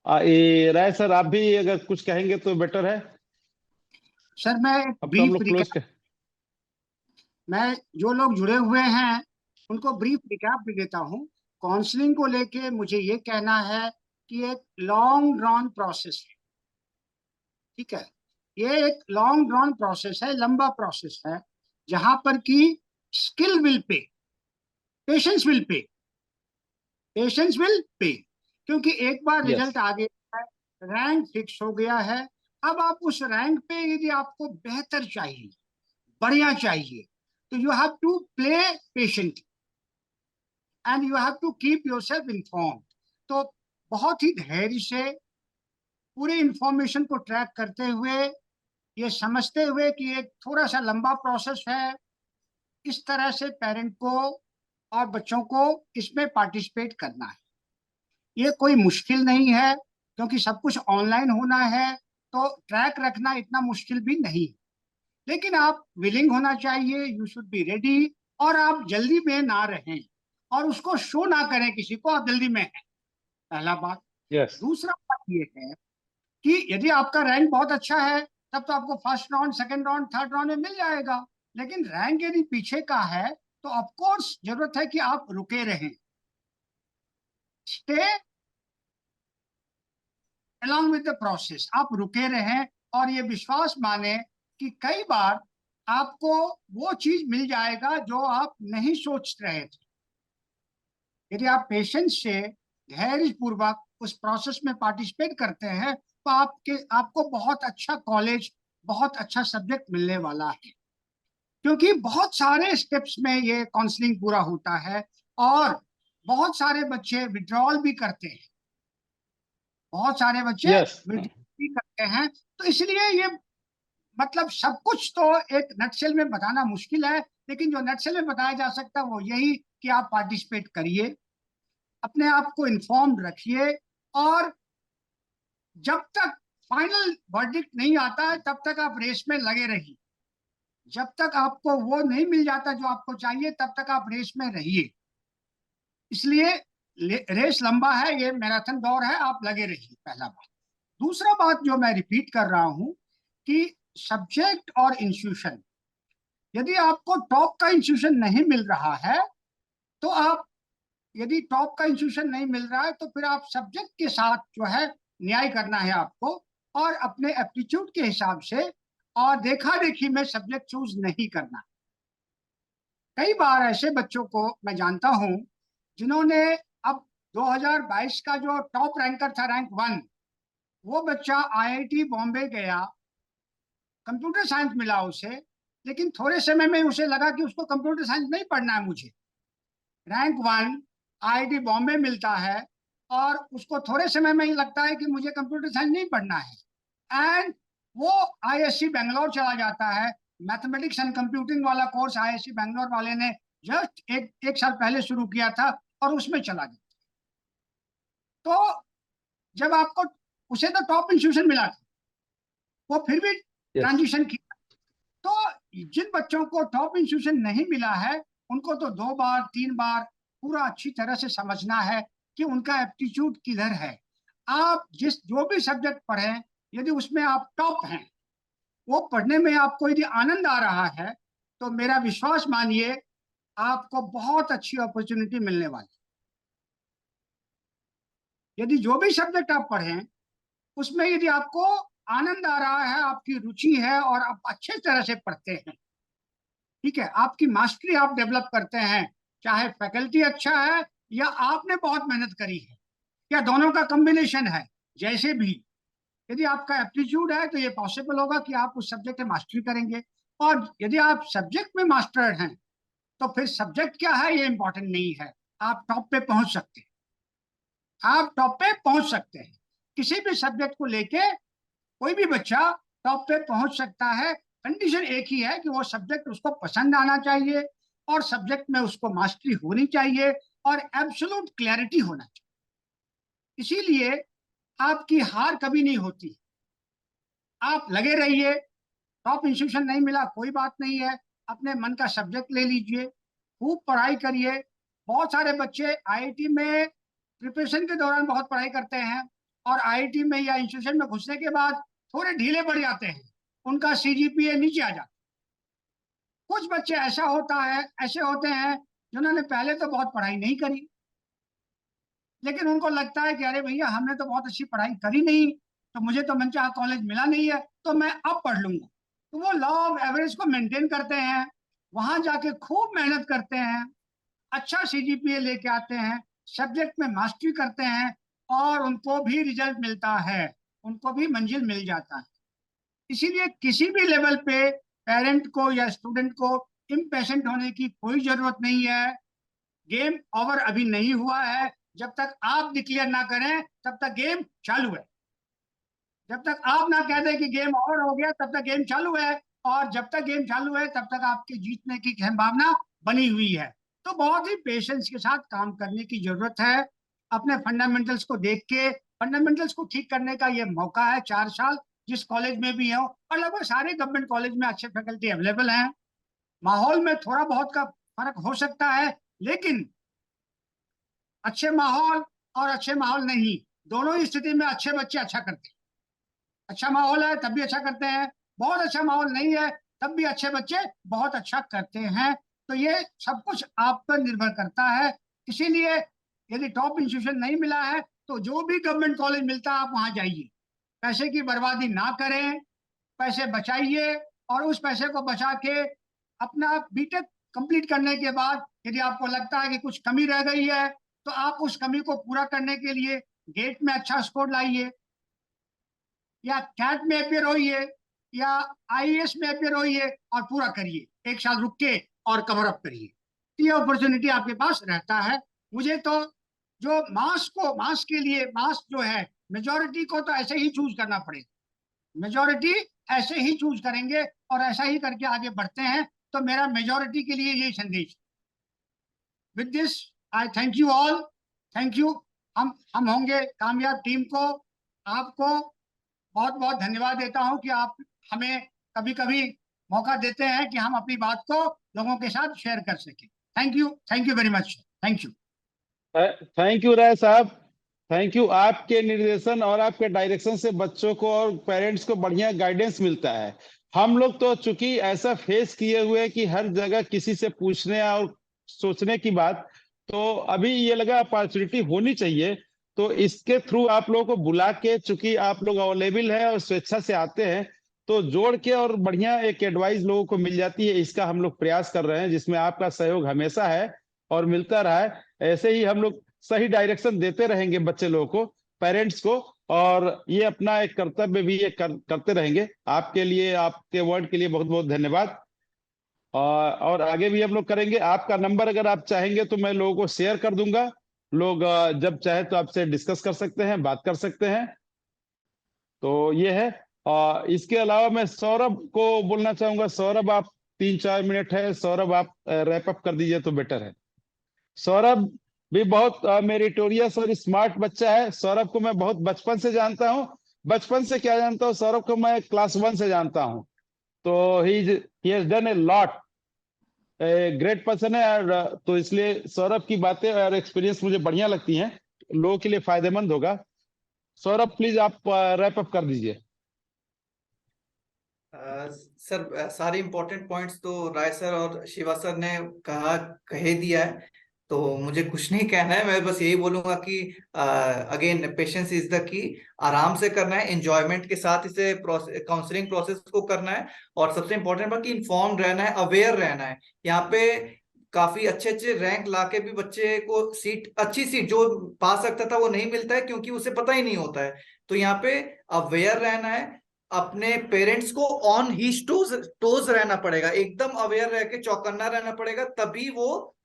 राय sir, आप भी अगर कुछ कहेंगे तो better है। Sir मैं अब तो हम लोग ब्रीफ क्लोज मैं जो लोग जुड़े हुए हैं उनको ब्रीफ रिकैप भी देता हूँ। काउंसलिंग को लेके मुझे ये कहना है कि एक लॉन्ग ड्रॉन प्रोसेस है, ठीक है। ये एक लॉन्ग ड्रॉन प्रोसेस है, लंबा प्रोसेस है, जहां पर कि skill will pay, patience will pay, patience will pay, क्योंकि एक बार Yes. रिजल्ट आ गया है, रैंक फिक्स हो गया है। अब आप उस रैंक पे यदि आपको बेहतर चाहिए, बढ़िया चाहिए, तो you have to play patient and you have to keep yourself informed. तो बहुत ही धैर्य से पूरे इंफॉर्मेशन को ट्रैक करते हुए ये समझते हुए कि एक थोड़ा सा लंबा प्रोसेस है, इस तरह से पेरेंट को और बच्चों को इसमें पार्टिसिपेट करना है। ये कोई मुश्किल नहीं है, क्योंकि सब कुछ ऑनलाइन होना है, तो ट्रैक रखना इतना मुश्किल भी नहीं है। लेकिन आप विलिंग होना चाहिए, यू शुड बी रेडी, और आप जल्दी में ना रहें और उसको शो ना करें किसी को आप जल्दी में हैं, पहला बात। यस दूसरा बात ये है कि यदि आपका रैंक बहुत अच्छा है तब तो आपको first round, second round, third round में मिल जाएगा। लेकिन रैंक यदि पीछे का है तो ऑफ कोर्स जरूरत है कि आप रुके रहें, stay along with the process, आप रुके रहें और ये विश्वास माने कि कई बार आपको वो चीज मिल जाएगा जो आप नहीं सोच रहे थे। यदि आप पेशेंस से धैर्य पूर्वक उस प्रोसेस में पार्टिसिपेट करते हैं तो आपको बहुत अच्छा कॉलेज, बहुत अच्छा सब्जेक्ट मिलने वाला है। क्योंकि बहुत सारे स्टेप्स में ये काउंसलिंग पूरा होता है और बहुत सारे बच्चे विड्रॉल भी करते हैं, बहुत सारे बच्चे यस विड्रॉल भी करते हैं। तो इसलिए ये मतलब सब कुछ तो एक नटशेल में बताना मुश्किल है, लेकिन जो नटशेल में बताया जा सकता है वो यही कि आप पार्टिसिपेट करिए, अपने आप को इन्फॉर्म रखिए, और जब तक फाइनल वर्डिक्ट नहीं आता है तब तक आप रेस में लगे रहिए। जब तक आपको वो नहीं मिल जाता जो आपको चाहिए तब तक आप रेस में रहिए। इसलिए रेस लंबा है, ये मैराथन दौड़ है, आप लगे रहिए, पहला बात। दूसरा बात जो मैं रिपीट कर रहा हूं कि सब्जेक्ट और इंस्टीट्यूशन, यदि आपको टॉप का इंस्टीट्यूशन नहीं मिल रहा है तो आप, यदि टॉप का इंस्टीट्यूशन नहीं मिल रहा है तो फिर आप सब्जेक्ट के साथ जो है न्याय करना है आपको, और अपने एप्टीट्यूड के हिसाब से और देखा देखी में सब्जेक्ट चूज नहीं करना। कई बार ऐसे बच्चों को मैं जानता हूं जिन्होंने अब 2022 का जो टॉप रैंकर था, रैंक 1, वो बच्चा आईआईटी बॉम्बे गया, कंप्यूटर साइंस मिला उसे, लेकिन थोड़े समय में उसे लगा कि उसको कंप्यूटर साइंस नहीं पढ़ना है मुझे। रैंक 1 आईआईटी बॉम्बे मिलता है और उसको थोड़े समय में ही लगता है कि मुझे कंप्यूटर साइंस नहीं पढ़ना है, एंड वो आईएससी बेंगलोर चला जाता है। मैथमेटिक्स एंड कंप्यूटिंग वाला कोर्स आईएससी बेंगलोर वाले ने जस्ट एक साल पहले शुरू किया था और उसमें चला गया। तो जब आपको, उसे तो टॉप इंस्टीट्यूशन मिला था, वो फिर भी ट्रांजिशन किया। तो जिन बच्चों को टॉप इंस्टीट्यूशन नहीं मिला है उनको तो 2 बार 3 बार पूरा अच्छी तरह से समझना है कि उनका एप्टीट्यूड किधर है। आप जो भी सब्जेक्ट पढ़ें, यदि उसमें आप टॉप हैं, वो पढ़ने में आपको यदि आनंद आ रहा है तो मेरा विश्वास मानिए आपको बहुत अच्छी अपॉर्चुनिटी मिलने वाली। यदि जो भी सब्जेक्ट आप पढ़ें उसमें यदि आपको आनंद आ रहा है, आपकी रुचि है और आप अच्छे तरह से पढ़ते हैं, ठीक है, आपकी मास्टरी आप डेवलप करते हैं, चाहे फैकल्टी अच्छा है या आपने बहुत मेहनत करी है या दोनों का कॉम्बिनेशन है, जैसे भी, यदि आपका एप्टीट्यूड है तो ये पॉसिबल होगा कि आप उस सब्जेक्ट में मास्टरी करेंगे। और यदि आप सब्जेक्ट में मास्टर हैं तो फिर सब्जेक्ट क्या है ये इंपॉर्टेंट नहीं है, आप टॉप पे पहुंच सकते हैं, आप टॉप पे पहुंच सकते हैं। किसी भी सब्जेक्ट को लेके कोई भी बच्चा टॉप पे पहुंच सकता है। कंडीशन एक ही है कि वो सब्जेक्ट उसको पसंद आना चाहिए और सब्जेक्ट में उसको मास्टरी होनी चाहिए और एब्सोल्यूट क्लैरिटी होना चाहिए। इसीलिए आपकी हार कभी नहीं होती, आप लगे रहिए। टॉप इंस्टीट्यूशन नहीं मिला कोई बात नहीं है, अपने मन का सब्जेक्ट ले लीजिए, खूब पढ़ाई करिए। बहुत सारे बच्चे आईआईटी में प्रिपरेशन के दौरान बहुत पढ़ाई करते हैं और आईआईटी में या इंस्टीट्यूशन में घुसने के बाद थोड़े ढीले पड़ जाते हैं, उनका सीजीपीए नीचे आ जाता है। कुछ बच्चे ऐसे होते हैं जिन्होंने पहले तो बहुत पढ़ाई नहीं करी, लेकिन उनको लगता है कि अरे भैया हमने तो बहुत अच्छी पढ़ाई करी नहीं, तो मुझे तो मनचाहा कॉलेज मिला नहीं है, तो मैं अब पढ़ लूंगा। तो वो लॉ ऑफ एवरेज को मेंटेन करते हैं, वहां जाके खूब मेहनत करते हैं, अच्छा सीजीपीए लेके आते हैं, सब्जेक्ट में मास्टरी करते हैं और उनको भी रिजल्ट मिलता है, उनको भी मंजिल मिल जाता है। इसीलिए किसी भी लेवल पे पेरेंट को या स्टूडेंट को इम्पेशेंट होने की कोई जरूरत नहीं है। गेम ओवर अभी नहीं हुआ है, जब तक आप डिक्लेयर ना करें तब तक गेम चालू है। जब तक आप ना कह दें कि गेम ओवर हो गया तब तक गेम चालू है, और जब तक गेम चालू है तब तक आपके जीतने की संभावना बनी हुई है। तो बहुत ही पेशेंस के साथ काम करने की जरूरत है। अपने फंडामेंटल्स को देख के फंडामेंटल्स को ठीक करने का ये मौका है, 4 साल जिस कॉलेज में भी हो, और लगभग सारे गवर्नमेंट कॉलेज में अच्छे फैकल्टी अवेलेबल हैं। माहौल में थोड़ा बहुत का फर्क हो सकता है, लेकिन अच्छे माहौल और अच्छे माहौल नहीं, दोनों ही स्थिति में अच्छे बच्चे अच्छा करते हैं। अच्छा माहौल है तब भी अच्छा करते हैं, बहुत अच्छा माहौल नहीं है तब भी अच्छे बच्चे बहुत अच्छा करते हैं। तो ये सब कुछ आप पर निर्भर करता है। इसीलिए यदि टॉप इंस्टीट्यूशन नहीं मिला है तो जो भी गवर्नमेंट कॉलेज मिलता है आप वहां जाइए, पैसे की बर्बादी ना करें, पैसे बचाइए, और उस पैसे को बचा के अपना बीटेक कंप्लीट करने के बाद यदि आपको लगता है कि कुछ कमी रह गई है तो आप उस कमी को पूरा करने के लिए गेट में अच्छा स्कोर लाइए, या कैट में अपियर होइए, या आईएएस में अपियर होइए, और पूरा करिए, 1 साल रुक के और कवर अप करिए। तो ये अपॉर्चुनिटी आपके पास रहता है। मुझे तो जो मास के लिए मास जो है, मेजोरिटी को तो ऐसे ही चूज करना पड़ेगा, मेजोरिटी ऐसे ही चूज करेंगे और ऐसा ही करके आगे बढ़ते हैं। तो मेरा मेजोरिटी के लिए यही संदेश। With this I thank you all, thank you. हम होंगे कामयाब। टीम को, आपको बहुत बहुत धन्यवाद देता हूं कि आप हमें कभी कभी मौका देते हैं कि हम अपनी बात को लोगों के साथ शेयर कर सकें। Thank you very much. Thank you. Thank you Rai साहब, थैंक यू। आपके निर्देशन और आपके डायरेक्शन से बच्चों को और पेरेंट्स को बढ़िया गाइडेंस मिलता है। हम लोग तो चूंकि ऐसा फेस किए हुए कि हर जगह किसी से पूछने और सोचने की बात, तो अभी ये लगा अपॉर्चुनिटी होनी चाहिए, तो इसके थ्रू आप लोगों को बुला के, चूंकि आप लोग अवेलेबल है और स्वेच्छा से आते हैं, तो जोड़ के और बढ़िया एक एडवाइस लोगों को मिल जाती है। इसका हम लोग प्रयास कर रहे हैं, जिसमें आपका सहयोग हमेशा है और मिलता रहा है। ऐसे ही हम लोग सही डायरेक्शन देते रहेंगे बच्चे लोगों को, पेरेंट्स को, और ये अपना एक कर्तव्य भी ये करते रहेंगे। आपके लिए, आपके वर्ड के लिए बहुत बहुत धन्यवाद। और आगे भी हम लोग करेंगे। आपका नंबर अगर आप चाहेंगे तो मैं लोगों को शेयर कर दूंगा, लोग जब चाहे तो आपसे डिस्कस कर सकते हैं, बात कर सकते हैं। तो ये है। इसके अलावा मैं सौरभ को बोलना चाहूंगा। सौरभ, आप 3-4 मिनट है, सौरभ आप रैप अप कर दीजिए तो बेटर है। सौरभ भी बहुत मेरिटोरियस और स्मार्ट बच्चा है। सौरभ को मैं बहुत बचपन से जानता हूँ। बचपन से क्या जानता हूँ, सौरभ को मैं क्लास 1 से जानता हूँ। तो he has done a lot, great person है। और तो इसलिए सौरभ की बातें और एक्सपीरियंस मुझे बढ़िया लगती हैं, लोगों के लिए फायदेमंद होगा। सौरभ प्लीज आप रैप अप कर दीजिए। सर, सारे इंपॉर्टेंट पॉइंट्स तो राय सर और शिवा सर ने कह दिया है, तो मुझे कुछ नहीं कहना है। मैं बस यही बोलूंगा कि again patience is the key. आराम से करना है, एंजॉयमेंट के साथ इसे काउंसलिंग प्रोसेस को करना है, और सबसे इंपॉर्टेंट बात कि इन्फॉर्म रहना है, अवेयर रहना है। यहाँ पे काफी अच्छे अच्छे रैंक लाके भी बच्चे को अच्छी सीट जो पा सकता था वो नहीं मिलता है, क्योंकि उसे पता ही नहीं होता है। तो यहाँ पे अवेयर रहना है, अपने पेरेंट्स को ऑन ही टोज रहना पड़ेगा, एकदम अवेयर रह के चौकन्ना रहना पड़ेगा, तभी वो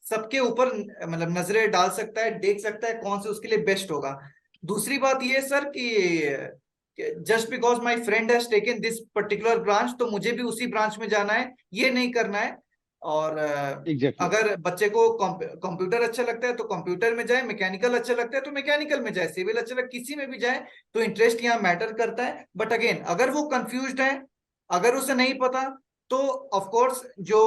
सबके ऊपर मतलब नजरें डाल सकता है, देख सकता है कौन से उसके लिए बेस्ट होगा। दूसरी बात ये सर कि just because my friend has taken this particular branch तो मुझे भी उसी ब्रांच में जाना है, ये नहीं करना है। और अगर बच्चे को कंप्यूटर अच्छा लगता है तो कंप्यूटर में जाए, मैकेनिकल अच्छा लगता है तो मैकेनिकल में जाए, सिविल अच्छा लगता है किसी में भी जाए, तो इंटरेस्ट यहाँ मैटर करता है। बट अगेन अगर वो कंफ्यूज्ड है, अगर उसे नहीं पता, तो ऑफ कोर्स जो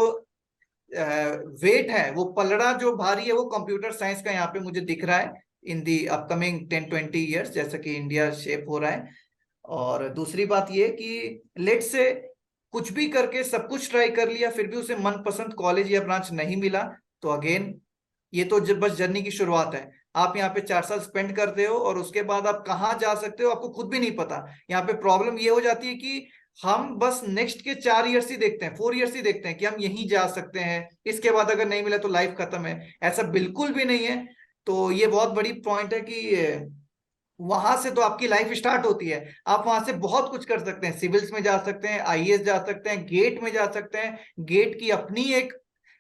वेट है, वो पलड़ा जो भारी है, वो कंप्यूटर साइंस का यहाँ पे मुझे दिख रहा है इन दी अपकमिंग 10-20 ईयर्स, जैसा कि इंडिया शेप हो रहा है। और दूसरी बात ये कि लेट से कुछ भी करके सब कुछ ट्राई कर लिया, फिर भी उसे मनपसंद कॉलेज या ब्रांच नहीं मिला, तो अगेन ये तो जब बस जर्नी की शुरुआत है। आप यहाँ पे 4 साल स्पेंड करते हो और उसके बाद आप कहाँ जा सकते हो आपको खुद भी नहीं पता। यहाँ पे प्रॉब्लम ये हो जाती है कि हम बस नेक्स्ट के 4 ईयर्स ही देखते हैं, 4 ईयर्स ही देखते हैं कि हम यहीं जा सकते हैं, इसके बाद अगर नहीं मिला तो लाइफ खत्म है। ऐसा बिल्कुल भी नहीं है। तो ये बहुत बड़ी पॉइंट है कि वहां से तो आपकी लाइफ स्टार्ट होती है, आप वहां से बहुत कुछ कर सकते हैं, सिविल्स में जा सकते हैं, आईएएस जा सकते हैं, गेट में जा सकते हैं। गेट की अपनी एक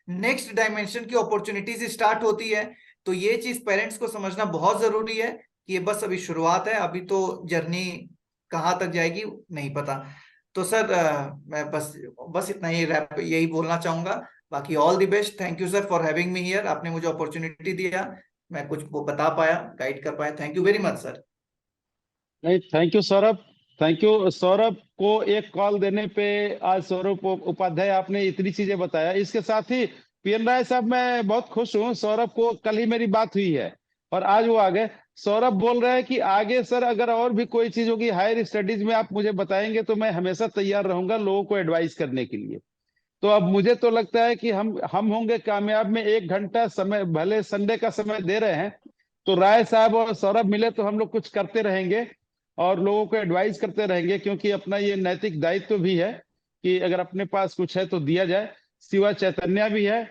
नेक्स्ट डायमेंशन की अपॉर्चुनिटीज स्टार्ट होती है। तो ये चीज पेरेंट्स को समझना बहुत जरूरी है कि ये बस अभी शुरुआत है, अभी तो जर्नी कहाँ तक जाएगी नहीं पता। तो सर मैं बस इतना ही यही बोलना चाहूंगा। बाकी all the best, thank you sir for having me here. आपने मुझे अपॉर्चुनिटी दिया, मैं कुछ वो बता पाया, गाइड कर पाया। Thank you very much sir. नहीं, thank you Saurabh, thank you. Saurabh को एक कॉल देने पे आज सौरभ उपाध्याय आपने इतनी चीजें बताया। इसके साथ ही पीएन राय साहब, मैं बहुत खुश हूँ। सौरभ को कल ही मेरी बात हुई है और आज वो आ गए। सौरभ बोल रहे हैं कि आगे सर अगर और भी कोई चीज होगी हायर स्टडीज में आप मुझे बताएंगे तो मैं हमेशा तैयार रहूंगा लोगों को एडवाइस करने के लिए। तो अब मुझे तो लगता है कि हम होंगे कामयाब में 1 घंटा समय, भले संडे का समय दे रहे हैं, तो राय साहब और सौरभ मिले तो हम लोग कुछ करते रहेंगे और लोगों को एडवाइस करते रहेंगे, क्योंकि अपना ये नैतिक दायित्व भी है कि अगर अपने पास कुछ है तो दिया जाए। शिवा चैतन्य भी है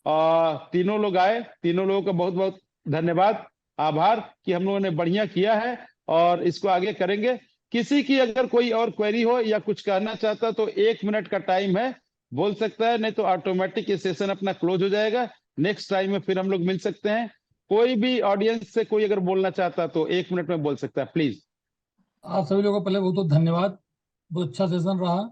और तीनों लोग आए, तीनों लोगों का बहुत बहुत धन्यवाद, आभार कि हम लोगों ने बढ़िया किया है और इसको आगे करेंगे। किसी की अगर कोई और क्वेरी हो या कुछ कहना चाहता तो 1 मिनट का टाइम है, बोल सकता है, नहीं तो ऑटोमेटिक ये सेशन अपना क्लोज हो जाएगा। नेक्स्ट टाइम में फिर हम लोग मिल सकते हैं। कोई भी ऑडियंस से कोई अगर बोलना चाहता तो 1 मिनट में बोल सकता है, प्लीज। आप सभी लोगों को पहले बहुत बहुत धन्यवाद। बहुत अच्छा सेशन रहा।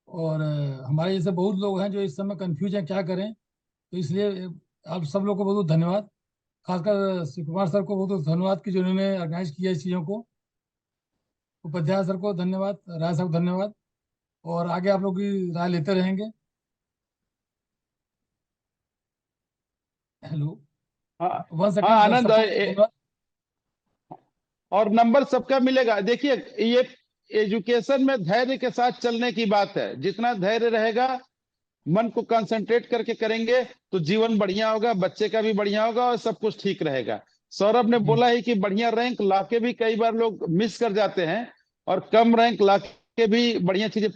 और हमारे जैसे बहुत लोग हैं जो इस समय कंफ्यूज हैं क्या करें, तो इसलिए आप सब लोग को बहुत बहुत धन्यवाद। खासकर शिव कुमार सर को बहुत बहुत धन्यवाद कि जो उन्होंने ऑर्गेनाइज किया इस चीज़ों को। उपाध्याय सर को धन्यवाद, राय साहब को धन्यवाद। और आगे आप लोग की राय लेते रहेंगे। हेलो, हाँ 1 हाँ, सेकंड आनंद धन्यवाद। और नंबर सबका मिलेगा। देखिए, ये एजुकेशन में धैर्य के साथ चलने की बात है। जितना धैर्य रहेगा, मन को कंसंट्रेट करके करेंगे तो जीवन बढ़िया होगा, बच्चे का भी बढ़िया होगा और सब कुछ ठीक रहेगा। सौरभ ने बोला ही कि बढ़िया रैंक लाके भी कई बार लोग मिस कर जाते हैं और कम रैंक लाके भी बढ़िया चीजें